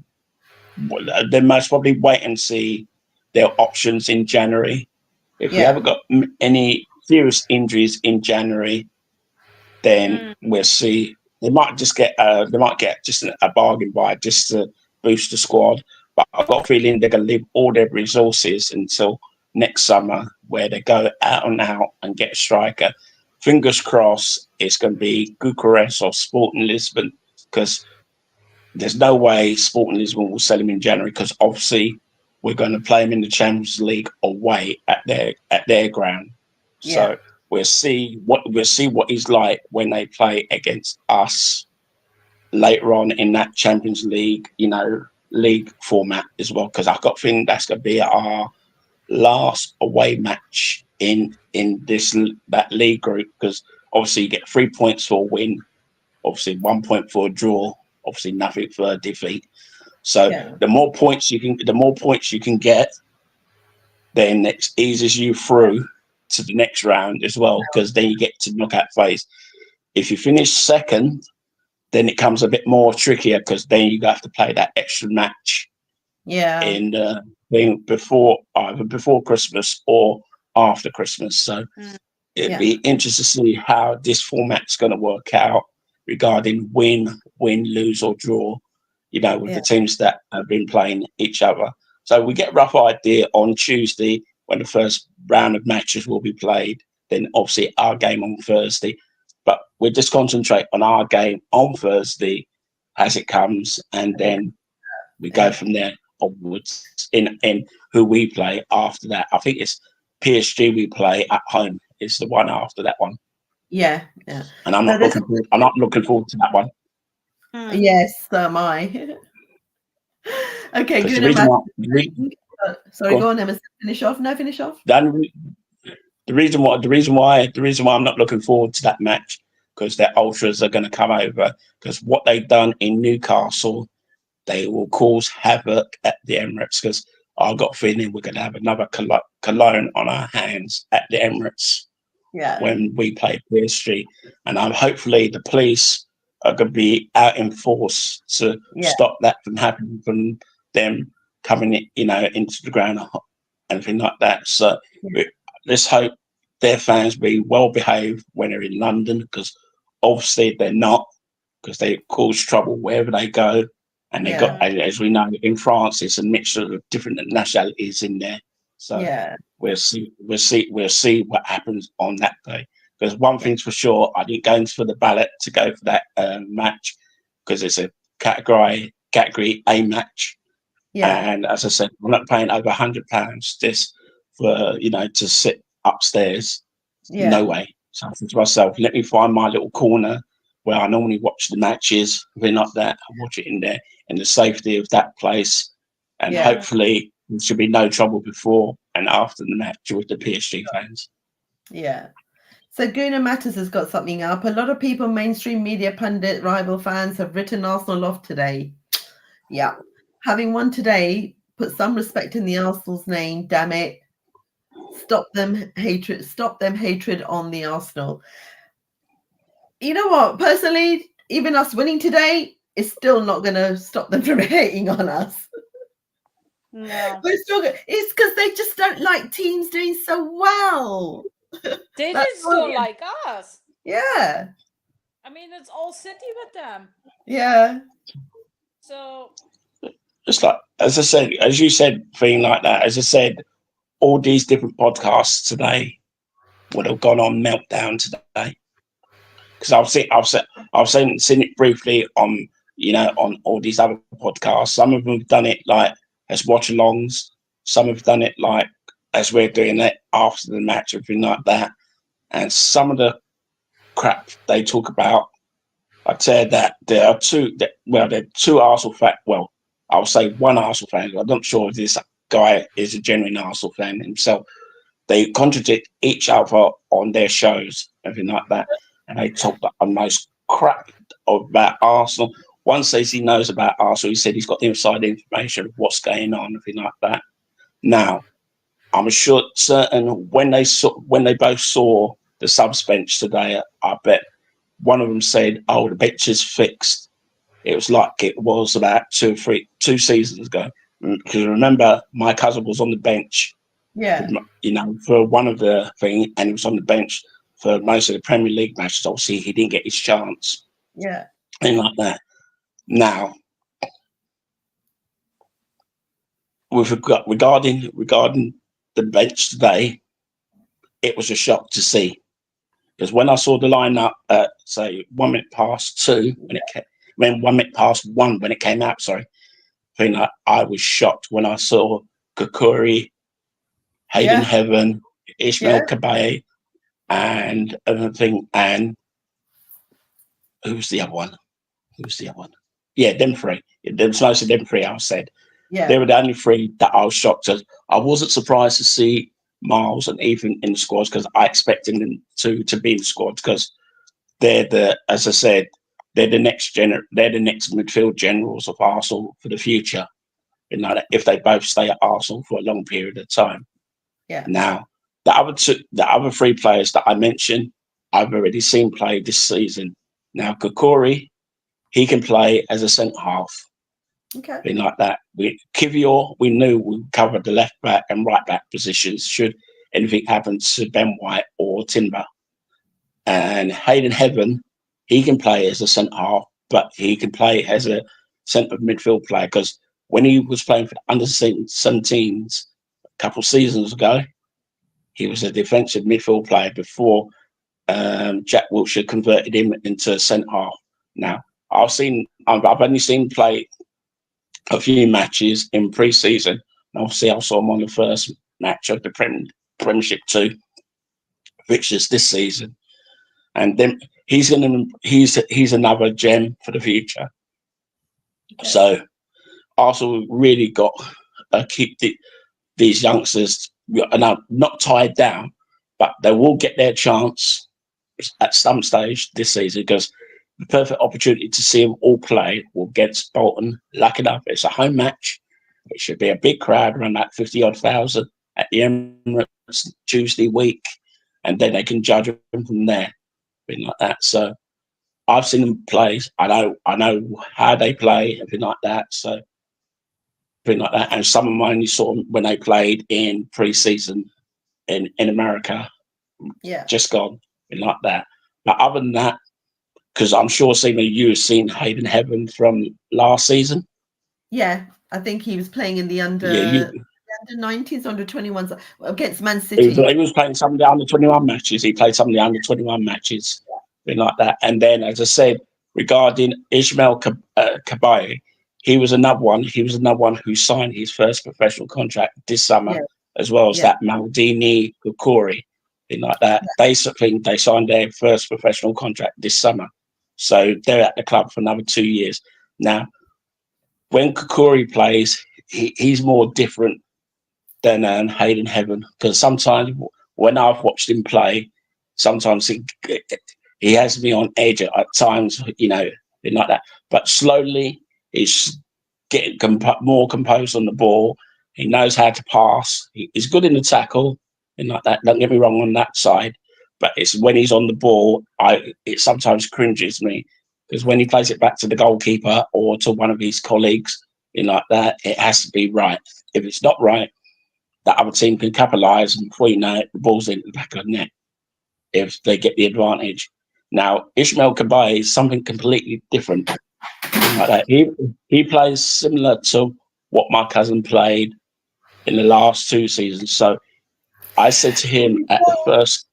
they most probably wait and see their options in January. If we haven't got any serious injuries in January, then we'll see. They might get just a bargain buy just to boost the squad. But I've got a feeling they're going to leave all their resources until next summer, where they go out and out and get a striker. Fingers crossed it's going to be Bucharest or Sporting Lisbon, because there's no way Sporting Lisbon will sell him in January, because obviously we're going to play him in the Champions League away at their ground. So we'll see what he's like when they play against us later on in that Champions League, league format as well, because I've got a feeling that's going to be our last away match in that league group, because obviously you get 3 points for a win, obviously 1 point for a draw, obviously nothing for a defeat. So the more points you can get, then it eases you through to the next round as well, because then you get to knockout phase. If you finish second, then it comes a bit more trickier, because then you have to play that extra match in either before Christmas or after Christmas. So it'd be interesting to see how this format's going to work out regarding win, lose or draw, with the teams that have been playing each other. So we get a rough idea on Tuesday when the first round of matches will be played, then obviously our game on Thursday. But we'll just concentrate on our game on Thursday as it comes, and then we go from there onwards in who we play after that. I think it's PSG we play at home. It's the one after that one. Yeah. And I'm not looking forward to that one. Yes, so am I. Okay, good. Sorry, go on, Emma. Finish off. The reason why I'm not looking forward to that match, because their ultras are going to come over, because what they've done in Newcastle, they will cause havoc at the Emirates, because I've got a feeling we're going to have another Cologne on our hands at the Emirates when we play PSG. And hopefully the police are going to be out in force to stop that from happening, from them coming into the ground or anything like that. So let's hope their fans be well behaved when they're in London, because obviously they're not, because they cause trouble wherever they go. And they got, as we know, in France, it's a mixture of different nationalities in there. So we'll see what happens on that day. Because one thing's for sure, I didn't go into for the ballot to go for that match, because it's a category A match. And as I said, I'm not paying over £100 just for to sit upstairs. No way. So I think to myself, let me find my little corner where I normally watch the matches. If not that, I watch it in there in the safety of that place, and hopefully there should be no trouble before and after the match with the PSG fans. So Guna Matters has got something up. A lot of people, mainstream media pundit, rival fans, have written Arsenal off today. Having won today, put some respect in the Arsenal's name. Damn it! Stop them hatred on the Arsenal. You know what? Personally, even us winning today is still not going to stop them from hating on us. No. But it's because they just don't like teams doing so well. They just don't like us. Yeah. I mean, it's all City with them. Yeah. So. Just like, as I said, as you said, thing like that, as I said, all these different podcasts today would have gone on meltdown today. because I've seen it briefly on on all these other podcasts. Some of them have done it like as watch-alongs. Some have done it like as we're doing it after the match, everything like that. And some of the crap they talk about, I'd say that there are two Arsenal fans. Well, I'll say one Arsenal fan. I'm not sure if this guy is a genuine Arsenal fan himself. They contradict each other on their shows, everything like that. And they talk the most crap about Arsenal. One says he knows about Arsenal. He said he's got the inside information of what's going on, everything like that. Now, I'm sure certain when they both saw the subs bench today, I bet one of them said, "Oh, the bench is fixed." It was like it was about 2 seasons ago. Because remember, my cousin was on the bench, for one of the thing, and he was on the bench for most of the Premier League matches. Obviously, he didn't get his chance. Yeah, and like that. Now, regarding the bench today, it was a shock to see, because when I saw the lineup at say 1 minute past 2 when 1 minute past 1 when it came out, I was shocked when I saw Kukuri, Hayden Heaven, Ishmael Kabaye, and everything. And who's the other one? Yeah, them three. There was most of them three. I said, they were the only three that I was shocked at. I wasn't surprised to see Miles and Ethan in the squads, because I expected them to be in the squad, because they're the next midfield generals of Arsenal for the future. If they both stay at Arsenal for a long period of time. Yeah. Now, the other three players that I mentioned, I've already seen play this season. Now, Kukuri, he can play as a centre half. Okay. Thing like that. Kivior, we knew would cover the left back and right back positions should anything happen to Ben White or Timber. And Hayden Heaven, he can play as a centre half, but he can play as a centre midfield player, because when he was playing for the under-17s a couple of seasons ago, he was a defensive midfield player before Jack Wilshere converted him into a centre half. Now, I've only seen play a few matches in pre-season. Obviously, I saw him on the first match of the Premiership 2 fixtures this season, and then he's another gem for the future. Okay. So Arsenal really got to keep these youngsters not tied down, but they will get their chance at some stage this season, because the perfect opportunity to see them all play will get Bolton. Lucky enough, it's a home match. It should be a big crowd, around that 50,000 at the Emirates Tuesday week, and then they can judge them from there, something like that. So I've seen them play. I know how they play, everything like that. So something like that. And some of mine you saw them when they played in pre-season in America. Yeah, just gone, something like that. But other than that, because I'm sure you have seen Hayden Heaven from last season. Yeah, I think he was playing in the under-19s, under-21s against Man City. He was playing some of the under-21 matches. He played some of the under-21 matches, something like that. And then, as I said, regarding Ishmael Kabaye, he was another one. He was another one who signed his first professional contract this summer, as well as that Maldini Kukuri, something like that. They signed their first professional contract this summer. So they're at the club for another 2 years. Now, when Kukuri plays, he's more different than Hayden Heaven, because sometimes when I've watched him play, sometimes he has me on edge at times, like that. But slowly, he's getting more composed on the ball. He knows how to pass. He's good in the tackle, and like that. Don't get me wrong on that side. But it's when he's on the ball, it sometimes cringes me, because when he plays it back to the goalkeeper or to one of his colleagues, like that, it has to be right. If it's not right, the other team can capitalise, and before you know it, the ball's in the back of the net if they get the advantage. Now, Ishmael Kabaye is something completely different. Like that. He plays similar to what my cousin played in the last 2 seasons. So I said to him at the first,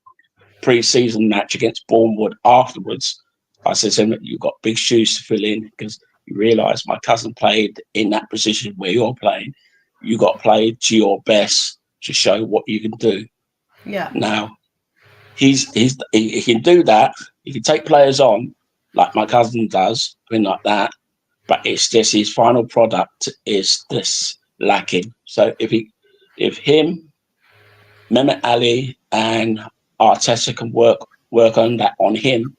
pre-season match against Bournemouth afterwards, I said to him, "You've got big shoes to fill in because you realise my cousin played in that position where you're playing. You got to play to your best to show what you can do." Yeah. Now he can do that. He can take players on like my cousin does, thing like that. But it's just his final product is this lacking. So if him, Mehmet Ali, and Arteta can work on that on him,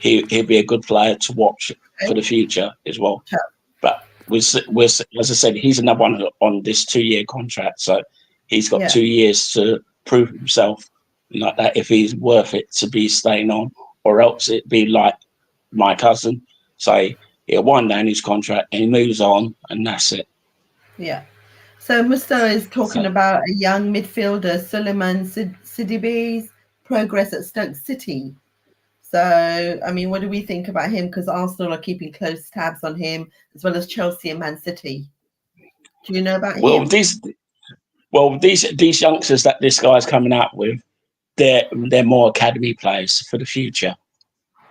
he'll be a good player to watch for the future as well. Sure. But as I said, he's another one on this 2-year contract, so he's got 2 years to prove himself like that if he's worth it to be staying on, or else it'd be like my cousin, say he'll wind down his contract and he moves on, and that's it. Yeah. So Musto is talking about a young midfielder, Suleiman Sidibe's progress at Stoke City. So, I mean, what do we think about him? Because Arsenal are keeping close tabs on him, as well as Chelsea and Man City. Do you know about him? These youngsters that this guy's coming out with, they're more academy players for the future.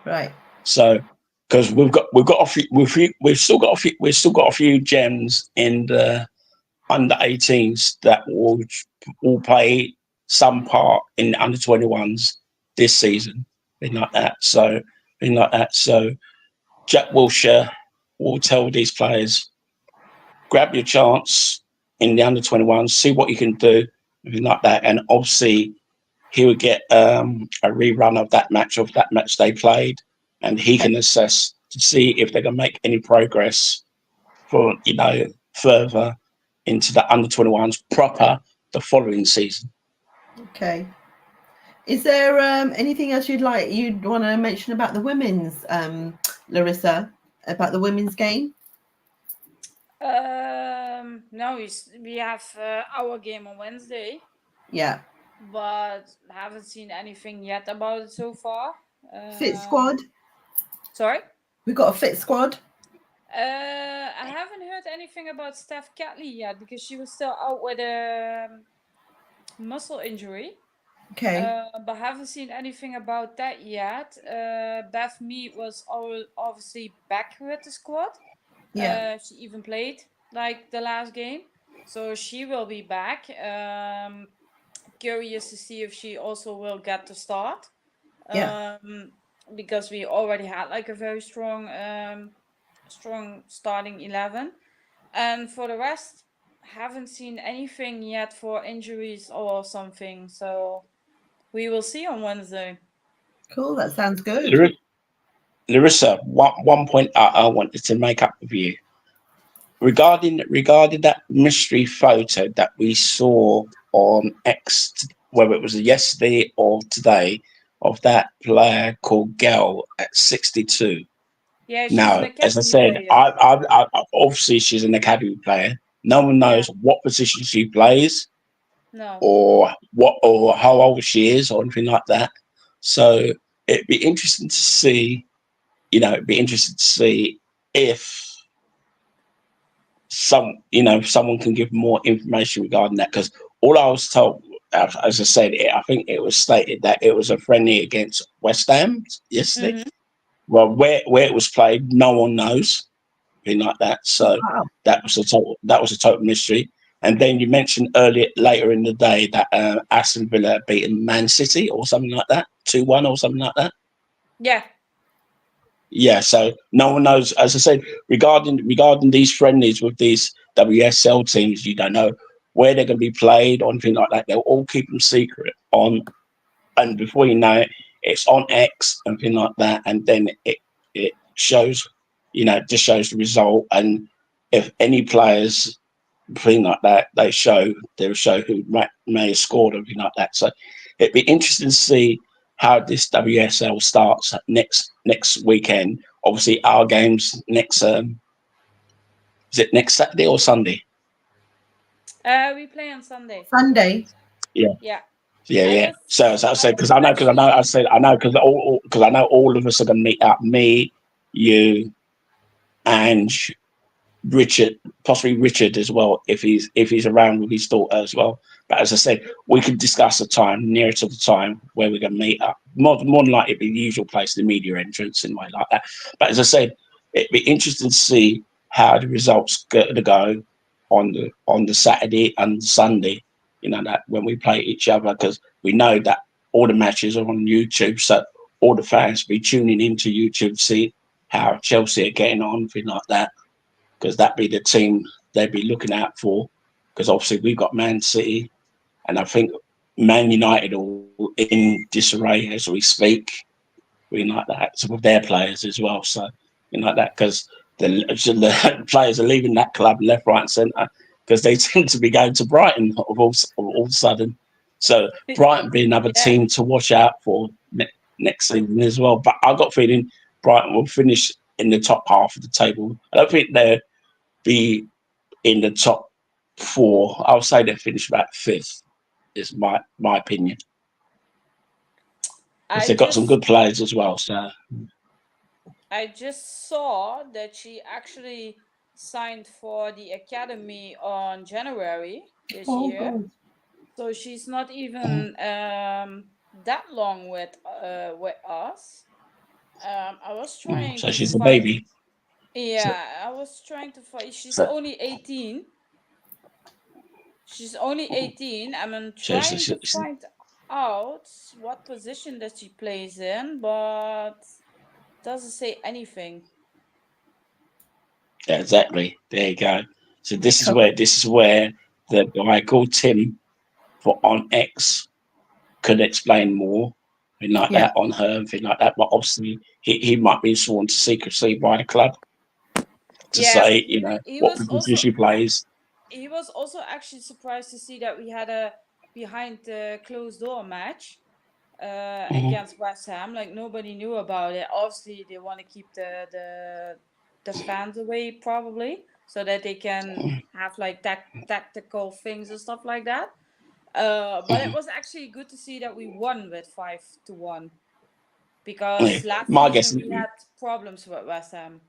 Right. So, because we've still got a few gems in the under 18s that will play some part in the under 21s this season. Thing like that. So Jack Wilshere will tell these players, grab your chance in the under 21s, see what you can do, thing like that. And obviously he would get a rerun of that match they played, and he can assess to see if they can make any progress for further into the under 21s proper the following season. Okay. Is there anything else you'd want to mention about the women's, Larissa, about the women's game? No, we have our game on Wednesday. Yeah. But haven't seen anything yet about it so far. Fit squad? Sorry? We've got a fit squad? I haven't heard anything about Steph Catley yet because she was still out with a muscle injury. Okay. But haven't seen anything about that yet. Beth Mead was obviously back with the squad. Yeah. She even played like the last game. So she will be back. Curious to see if she also will get to start. Yeah. Because we already had like a very strong starting 11. And for the rest, haven't seen anything yet for injuries or something. So we will see on Wednesday. Cool, that sounds good. Larissa, one point I wanted to make up with you. Regarding that mystery photo that we saw on X, whether it was yesterday or today, of that player called Gel at 62. Yeah, she's now, an academy as I said, I obviously she's an academy player. No one knows what position she plays, or how old she is, or anything like that. So it'd be interesting to see. If someone can give more information regarding that, because all I was told, as I said, I think it was stated that it was a friendly against West Ham yesterday. Mm-hmm. Well, where it was played, no one knows, anything like that. So that was a total mystery. And then you mentioned later in the day that Aston Villa beaten Man City or something like that, 2-1 or something like that. Yeah. Yeah, so no one knows. As I said, regarding these friendlies with these WSL teams, you don't know where they're going to be played or anything like that. They'll all keep them secret and before you know it, it's on X and things like that. And then it shows, just shows the result. And if any players, thing like that, they'll show who may have scored or anything like that. So it'd be interesting to see how this WSL starts next weekend. Obviously, our games next. Is it next Saturday or Sunday? We play on Sunday. Sunday. Yeah. Yeah. So as I said, because I know all of us are going to meet up. Me, you, Ange, Richard, possibly Richard as well, if he's around with his daughter as well. But as I said, we can discuss the time nearer to the time where we're going to meet up. More than likely, it'd be the usual place, the media entrance, and way like that. But as I said, it'd be interesting to see how the results going to go on the Saturday and Sunday. That when we play each other, because we know that all the matches are on YouTube, so all the fans be tuning into YouTube to see how Chelsea are getting on, things like that, because that'd be the team they'd be looking out for. Because obviously we've got Man City, and I think Man United are in disarray as we speak. We like that, so with their players as well. So like that, because the players are leaving that club left, right, and centre, because they seem to be going to Brighton all of a sudden. So Brighton be another team to watch out for next season as well. But I've got a feeling Brighton will finish in the top half of the table. I don't think they'll be in the top 4. I'll say they'll finish about 5th, is my opinion. They've got some good players as well. So I just saw that she actually signed for the academy on January this year. God. So she's not even that long with us. I was trying. So she's a baby. Yeah, I was trying to find. She's only 18. She's only 18. I'm trying to find out what position that she plays in, but doesn't say anything. Yeah, exactly. There you go. So this is where the guy called Tim on X could explain more, and like that on her, and thing like that. But obviously, he might be sworn to secrecy by the club to say, what position she plays. He was also actually surprised to see that we had a behind the closed door match against West Ham. Like nobody knew about it. Obviously, they want to keep the fans away, probably, so that they can have like tactical things and stuff like that. But it was actually good to see that we won with 5-1, because last season we had problems with West Ham.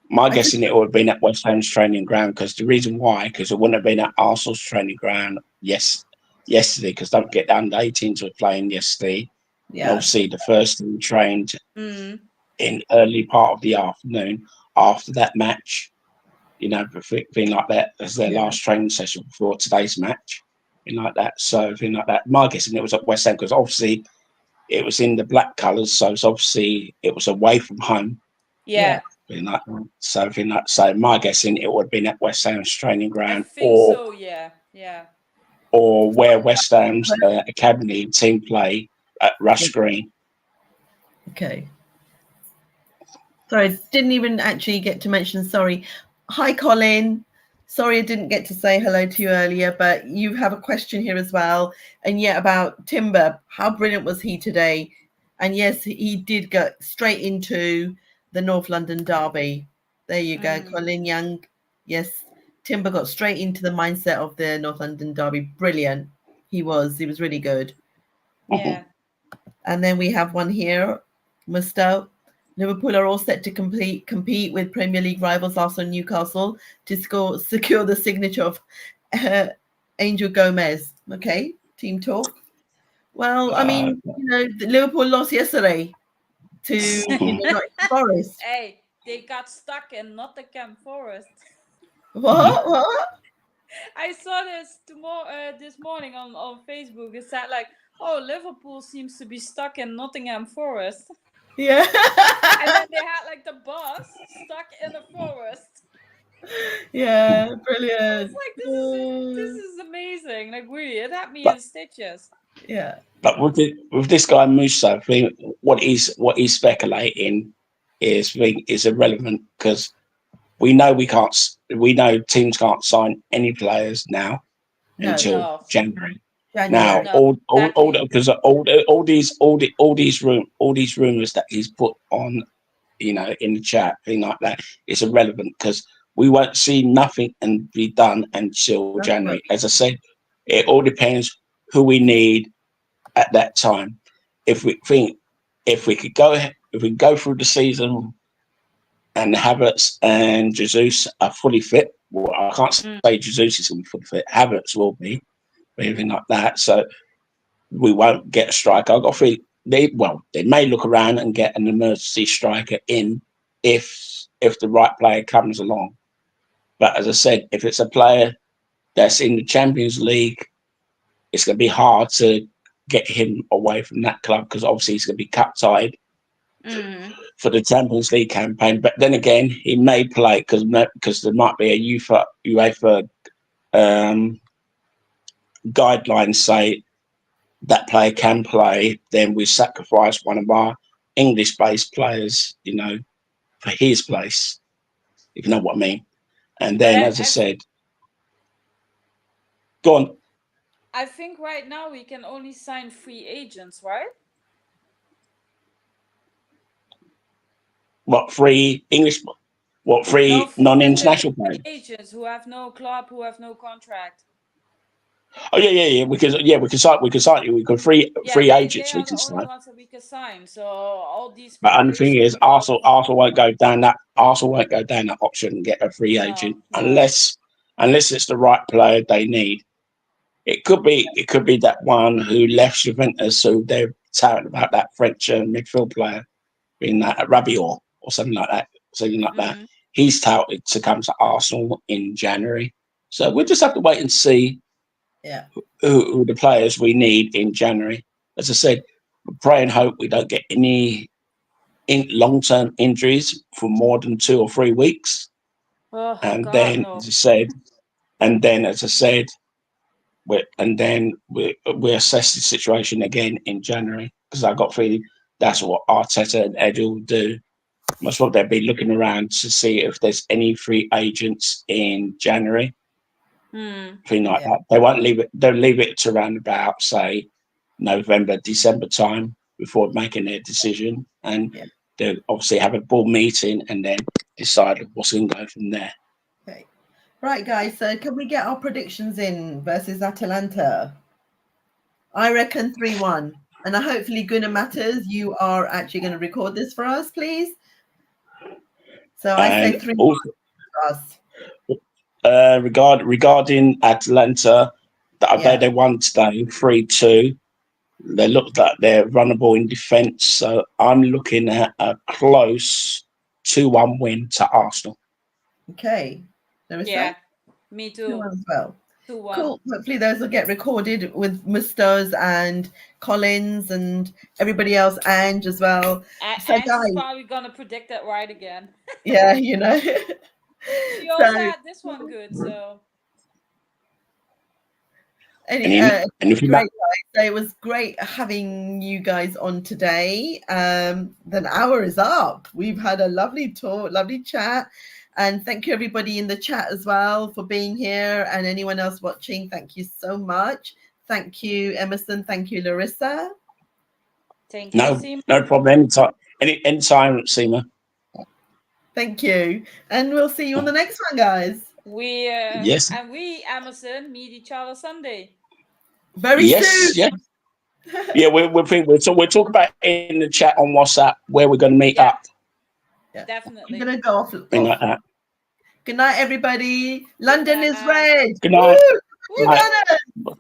My guessing it would have been at West Ham's training ground, because the reason why, because it wouldn't have been at Arsenal's training ground yesterday, because don't get the under 18s were playing yesterday. Yeah. And obviously the first team trained in early part of the afternoon after that match, being like that as their last training session before today's match, like that. So thing like that. My guessing it was at West Ham, because obviously it was in the black colours, so it's obviously it was away from home. Yeah. Like something like so. My guessing it would have been at West Ham's training ground, or where West Ham's academy team play at Rush Green. Okay. Sorry, didn't even actually get to mention. Sorry, hi Colin. Sorry, I didn't get to say hello to you earlier, but you have a question here as well. And about Timber, how brilliant was he today? And yes, he did go straight into the North London derby. There you go, Colin Young. Yes, Timber got straight into the mindset of the North London derby. Brilliant. He was really good. Yeah. And then we have one here, Musto. Liverpool are all set to compete with Premier League rivals Arsenal and Newcastle to secure the signature of Angel Gomez. Okay, team talk. Well, I mean, Liverpool lost yesterday to Nottingham Forest. Hey, they got stuck in Nottingham Forest. What? I saw this this morning on Facebook. It said like, "Oh, Liverpool seems to be stuck in Nottingham Forest." Yeah. And then they had like the bus stuck in the forest. Yeah, brilliant. It's like this is amazing. Like really, it had me in stitches. Yeah. But with this guy Musa, what he's speculating is irrelevant, because we know teams can't sign any players now until January. Now, because all these rumors that he's put on, in the chat, thing like that, is irrelevant, because we won't see nothing and be done until January. As I said, it all depends who we need at that time. If we could go through the season and Havertz and Jesus are fully fit. Well, I can't say Jesus is going to be fully fit. Havertz will be, anything like that. So we won't get a striker. I've got to feel they may look around and get an emergency striker in if the right player comes along. But as I said, if it's a player that's in the Champions League, it's going to be hard to get him away from that club because obviously he's going to be cup-tied for the Champions League campaign. But then again, he may play because there might be a UEFA guidelines say that player can play. Then we sacrifice one of our English-based players, for his place, if you know what I mean. And then, as I said, go on. I think right now we can only sign free agents, right? What, free English? What, free non-international players? Agents who have no club, who have no contract. Oh yeah. We can sign. We can free agents. They We are can the only sign. ones that we can sign. So all these. But the thing is, Arsenal won't go down that. Arsenal won't go down that option and get a free agent unless it's the right player they need. It could be that one who left Juventus, who they're touting about, that French midfield player, being that Rabiot or something like that. That. He's touted to come to Arsenal in January. So we'll just have to wait and see who the players we need in January. As I said, pray and hope we don't get any long-term injuries for more than 2 or 3 weeks. Then, as I said, we assess the situation again in January, because I got feeling that's what Arteta and Eddie will do. Most probably they'll be looking around to see if there's any free agents in January. Thing like that. They won't leave it. They'll leave it to around about, say, November, December time before making their decision, and they'll obviously have a board meeting and then decide what's going to go from there. Okay. Right, guys, so can we get our predictions in versus Atalanta? I reckon 3-1. And hopefully, Gunnar Matters, you are actually going to record this for us, please. So I say 3-1 for us. Regarding Atalanta, they won today 3-2. They looked like they're runnable in defence. So I'm looking at a close 2-1 win to Arsenal. Okay. Yeah, me too. 2-1 as well. 2-1. Cool. Hopefully those will get recorded with Mustos and Collins and everybody else, and as well. So guys, probably gonna predict that right again. Yeah, She also had this one good, so. Great, guys. So it was great having you guys on today. The hour is up. We've had a lovely talk, lovely chat. And thank you, everybody in the chat as well, for being here. And anyone else watching, thank you so much. Thank you, Emerson. Thank you, Larissa. Thank you, Seema. No problem. Anytime, Seema. Thank you. And we'll see you on the next one, guys. Yes. And we, Emerson, meet each other Sunday. Very soon. Yeah. Yeah, we'll talk about it in the chat on WhatsApp where we're going to meet up. Yeah. Definitely. I'm going to go off. Like that. Good night, everybody. London is red. Good night. Woo!